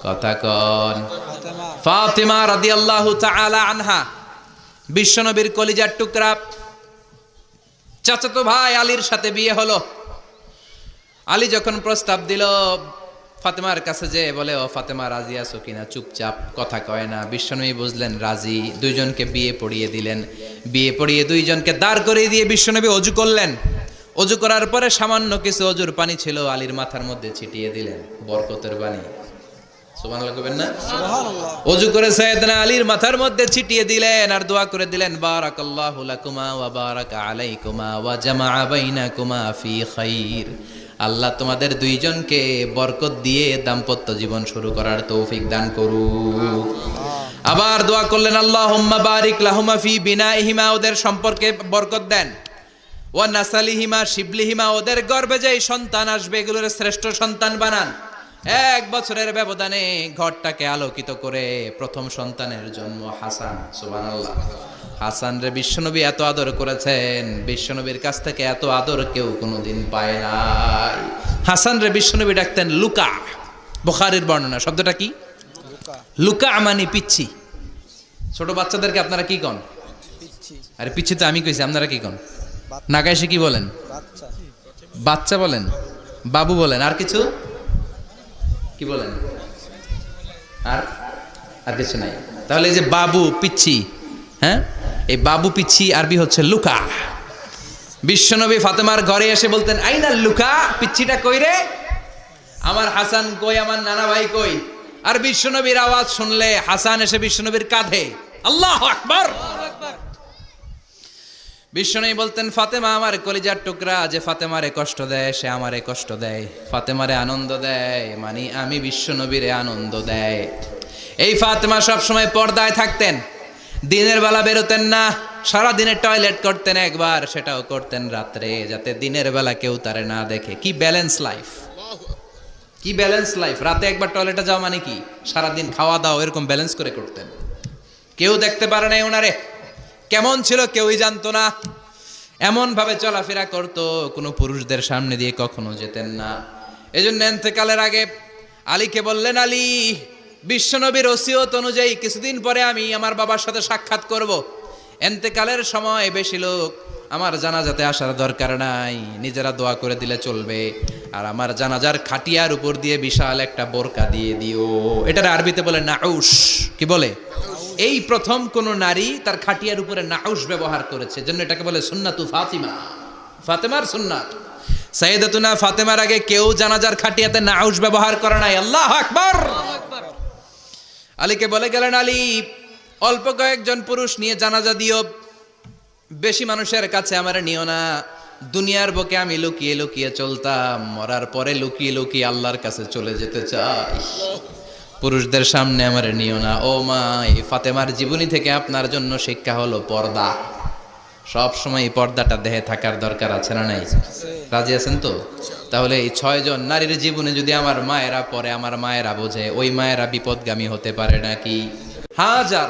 কথা কন। ফাতেমা রাদিয়াল্লাহু তাআলা আনহা, বিশ্বনবীর কলিজার টুকরা। চাচাতো ভাই আলীর সাথে বিয়ে হলো। আলী যখন প্রস্তাব দিল ফাতেমার কাছে, যে বলে ও ফাতেমা রাজি আছো কিনা? চুপচাপ, কথা কয় না। বিশ্বনবী বুঝলেন রাজি, দুইজনকে বিয়ে পড়িয়ে দিলেন। বিয়ে পড়িয়ে দুইজনকে দাঁড় করিয়ে দিয়ে বিশ্বনবী অজু করলেন। অজু করার পরে সামান্য কিছু অজুর পানি ছিল, আলীর মাথার মধ্যে ছিটিয়ে দিলেন, বরকতের পানি। সুবহানাল্লাহ কইবেন না? সুবহানাল্লাহ। ওযু করে সাইয়েদনা আলীর মাথার মধ্যে ছিটিয়ে দিলেন আর দোয়া করে দিলেন, বারাকাল্লাহু লাকুমা ওয়া বারাকা আলাইকুমা ওয়া জামাআ বাইনাকুমা ফি খাইর। আল্লাহ তোমাদের দুইজনকে বরকত দিয়ে দাম্পত্য জীবন শুরু করার তৌফিক দান করুক। আবার দোয়া করলেন, আল্লাহুম্মা বারিক লাহুমা ফি বিনাইহিমা, ওদের সম্পর্কে বরকত দেন। ওয়া নাসালিহিমা শিবলিহিমা, ওদের গর্ভে যে সন্তান আসবে এগুলোর শ্রেষ্ঠ সন্তান বানান। 1 বছরের ব্যবধানে ঘরটাকে আলোকিত করে প্রথম সন্তানের জন্ম হাসান। সুবহানাল্লাহ। হাসান রে বিশ্বনবী এত আদর করেছেন, বিশ্বনবীর কাছ থেকে এত আদর কেউ কোনোদিন পায় নাই। হাসান রে বিশ্বনবী ডাকতেন লুকা। বুখারীর বর্ণনা। শব্দটা কি? লুকা। লুকা মানে পিচ্ছি। ছোট বাচ্চাদেরকে আপনারা কি কন? পিচ্ছি। আরে পিচ্ছি তো আমি কইছি, আপনারা কি কন? বাচ্চা। নাগাইশে কি বলেন? বাচ্চা। বাচ্চা বলেন, বাবু বলেন, আর কিছু কি বলেন? আর আর কিছু নাই। তাহলে এই যে বাবু পিচ্ছি, হ্যাঁ, এই বাবু পিচ্ছি আরবি হচ্ছে লুকা। বিশ্বনবী ফাতেমার ঘরে এসে বলতেন, আইনাল লুকা, পিচ্ছিটা কই রে? আমার হাসান কই, আমার নানা ভাই কই? আর বিশ্বনবীর আওয়াজ শুনলে হাসান এসে বিশ্বনবীর কাঁধে। আল্লাহু আকবার। বিশ্বনবী বলতেন, ফাতেমা আমার কলিজার টুকরা, যে ফাতেমারে কষ্ট দেয় সে আমারে কষ্ট দেয়, ফাতেমারে আনন্দ দেয় মানে আমি বিশ্বনবীরে আনন্দ দেয়। এই ফাতেমা সব সময় পর্দায় থাকতেন, দিনের বেলা বেরোতেন না, সারা দিনে টয়লেট করতেন একবার, সেটাও করতেন রাত্রে, যাতে দিনের বেলা কেউ তারে না দেখে। কি ব্যালেন্স লাইফ, কি ব্যালেন্স লাইফ। রাতে একবার টয়লেটে যাওয়া মানে কি সারাদিন খাওয়া দাওয়া এরকম ব্যালেন্স করে করতেন। কেউ দেখতে পারে নাই ওনারে, কেমন ছিল কেউই জানতো না। এমন ভাবে চলাফেরা করতো, কোনো পুরুষদের সামনে দিয়ে কখনো যেতেন না। এজন্য ইন্তেকালের আগে আলীকে বললেন, আলী, বিশ্বনবীর ওসিয়ত অনুযায়ী কিছুদিন পরে আমি আমার বাবার সাথে সাক্ষাৎ করব। ইন্তেকালের সময় বেশি লোক আমার জানাজাতে আসার দরকার নাই, নিজেরা দোয়া করে দিলে চলবে। আর আমার জানাজার খাটিয়ার উপর দিয়ে বিশাল একটা বোরকা দিয়ে দিও। এটার আরবিতে বলে নাউশ। কি বলে? এই প্রথম কোন নারী তার খাটিয়ার উপরে নাউশ ব্যবহার করেছে, জন্য এটাকে বলে সুন্নাতু ফাতিমা, ফাতেমার সুন্নাত। সাইয়েদাতুনা ফাতেমার আগে কেউ জানাজার খাটিয়াতে নাউশ ব্যবহার করে নাই। আল্লাহু আকবার। আলীকে বলে গেলেন, আলী, অল্প কয়েকজন পুরুষ নিয়ে জানাজা দিও, বেশি মানুষের কাছে আমার নিও না। দুনিয়ার বুকে আমি লুকিয়ে লুকিয়ে চলতাম, মরার পরে লুকিয়ে লুকিয়ে আল্লাহর কাছে চলে যেতে চাই, পুরুষদের সামনে আমার নিও না। ও মা, এই ফাতেমার জীবনী থেকে আপনার জন্য শিক্ষা হলো পর্দা। সব সময় এই পর্দাটা দেহে থাকার দরকার আছে না নাই? রাজি আছেন তো? তাহলে এই 6 জন নারীর জীবনে যদি আমার মায়েরা পরে, আমার মায়েরা বোঝে, ওই মায়েরা বিপদগামী হতে পারে নাকি? হাজার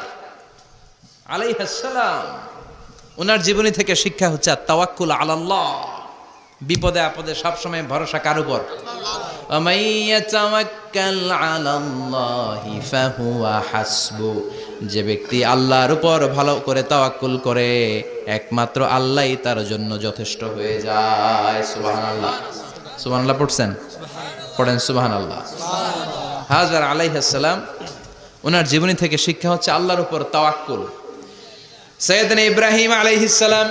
আলাইহিস সালাম, ওনার জীবনী থেকে শিক্ষা হচ্ছে তাওয়াক্কুল আলাল্লাহ। বিপদে আপদে সবসময় ভরসা কার উপর? যে ব্যক্তি আল্লাহর উপর ভালো করে তাওয়াক্কুল করে, একমাত্র আল্লাহই তার জন্য যথেষ্ট হয়ে যায়। সুবহানাল্লাহ। সুবহানাল্লাহ পড়ছেন? পড়েন সুবহানাল্লাহ। হাজার আলাইহিস সালাম, ওনার জীবনী থেকে শিক্ষা হচ্ছে আল্লাহর উপর তাওয়াক্কুল। সাইয়েদনা ইব্রাহিম আলাইহিস সালাম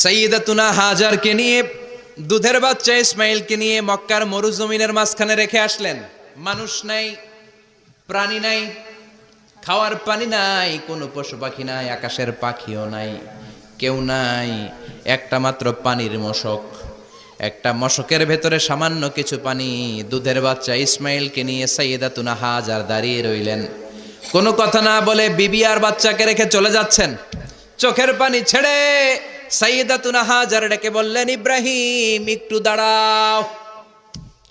সাইয়্যিদাতুনা হাজারকে নিয়ে, দুধের বাচ্চা ইসমাইলকে নিয়ে মক্কার মরুজমিনের মাঝখানে রেখে আসলেন। মানুষ নাই, প্রাণী নাই, খাওয়ার পানি নাই, কোনো পশু পাখি নাই, আকাশের পাখিও নাই, কেউ নাই, একটা মাত্র পানির মশক। একটা মশকের ভেতরে সামান্য কিছু পানি। দুধের বাচ্চা ইসমাইলকে নিয়ে সাইয়্যিদাতুনা হাজার দাঁড়িয়ে রইলেন, কোনো কথা না বলে বিবি আর বাচ্চাকে রেখে চলে যাচ্ছেন। চোখের পানি ছেড়ে সাইয়্যিদাতুনা হাজার ডেকে বললেন, ইব্রাহিম একটু দাঁড়াও।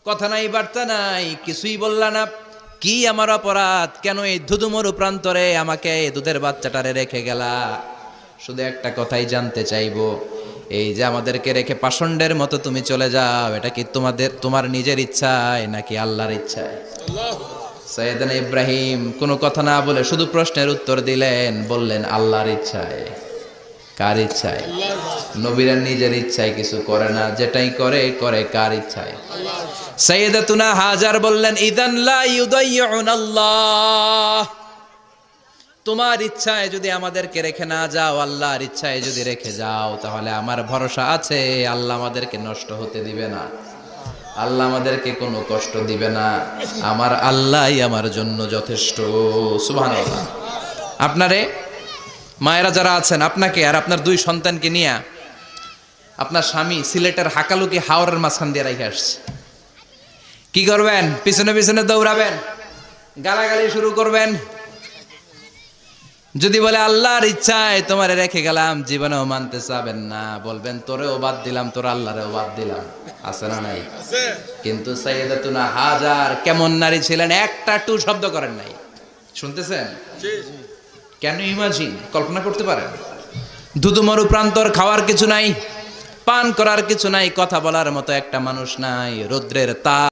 কথা নাই, বার্তা নাই, কিছুই বললা না। কি আমার অপরাধ? কেন এই ধুধুমরু প্রান্তরে আমাকে দুধের বাচ্চাটারে রেখে গেলা? শুধু একটা কথাই জানতে চাইবো, এই যে আমাদেরকে রেখে পাষণ্ডের মতো তুমি চলে যাও, এটা কি তোমার নিজের ইচ্ছায় নাকি আল্লাহর ইচ্ছায়? সাইয়েদনা ইব্রাহিম কোনো কথা না বলে শুধু প্রশ্নের উত্তর দিলেন, বললেন আল্লাহর ইচ্ছায়। কার ইচ্ছায়? নবীরা নিজের ইচ্ছায় কিছু করে না, যেটাই করে করে কার ইচ্ছায়? সাইয়্যিদাতুনা হাজার বললেন, ইযান লা ইউদাইয়ুনাল্লাহ, তোমার ইচ্ছায় যদি আমাদেরকে রেখে না যাও, আল্লাহর ইচ্ছায় যদি রেখে যাও, তাহলে আমার ভরসা আছে আল্লাহ আমাদেরকে নষ্ট হতে দিবে না। আল্লাহ আমাদেরকে কোনো কষ্ট দিবে না, আমার আল্লাহই আমার জন্য যথেষ্ট। সুবহানাল্লাহ। আপনারে মায়েরা যারা আছেন, আপনাকে আর আপনার 2 সন্তানকে নিয়ে আপনার স্বামী সিলেটের হাকালুকি হাওরের মাঝখান দিয়ে রেখে আসছে। কি করবেন? পিছনে পিছনে দৌড়াবেন, গালাগালি শুরু করবেন। যদি বলে আল্লাহর ইচ্ছায় তোমারে রেখে গেলাম, জীবনেও মানতে চাবেন না, বলবেন তোরেও বাদ দিলাম, তোর আল্লাহরেও বাদ দিলাম। আছে না নাই? কিন্তু সাইয়েদাতুনা হাজার কেমন নারী ছিলেন, একটা টু শব্দ করেন নাই। শুনতেছেন? কেন ইমাজিন, কল্পনা করতে পারেন? ধুধুমরু প্রান্তর, খাওয়ার কিছু নাই, পান করার কিছু নাই, কথা বলার মতো একটা মানুষ নাই, রৌদ্রের তাপ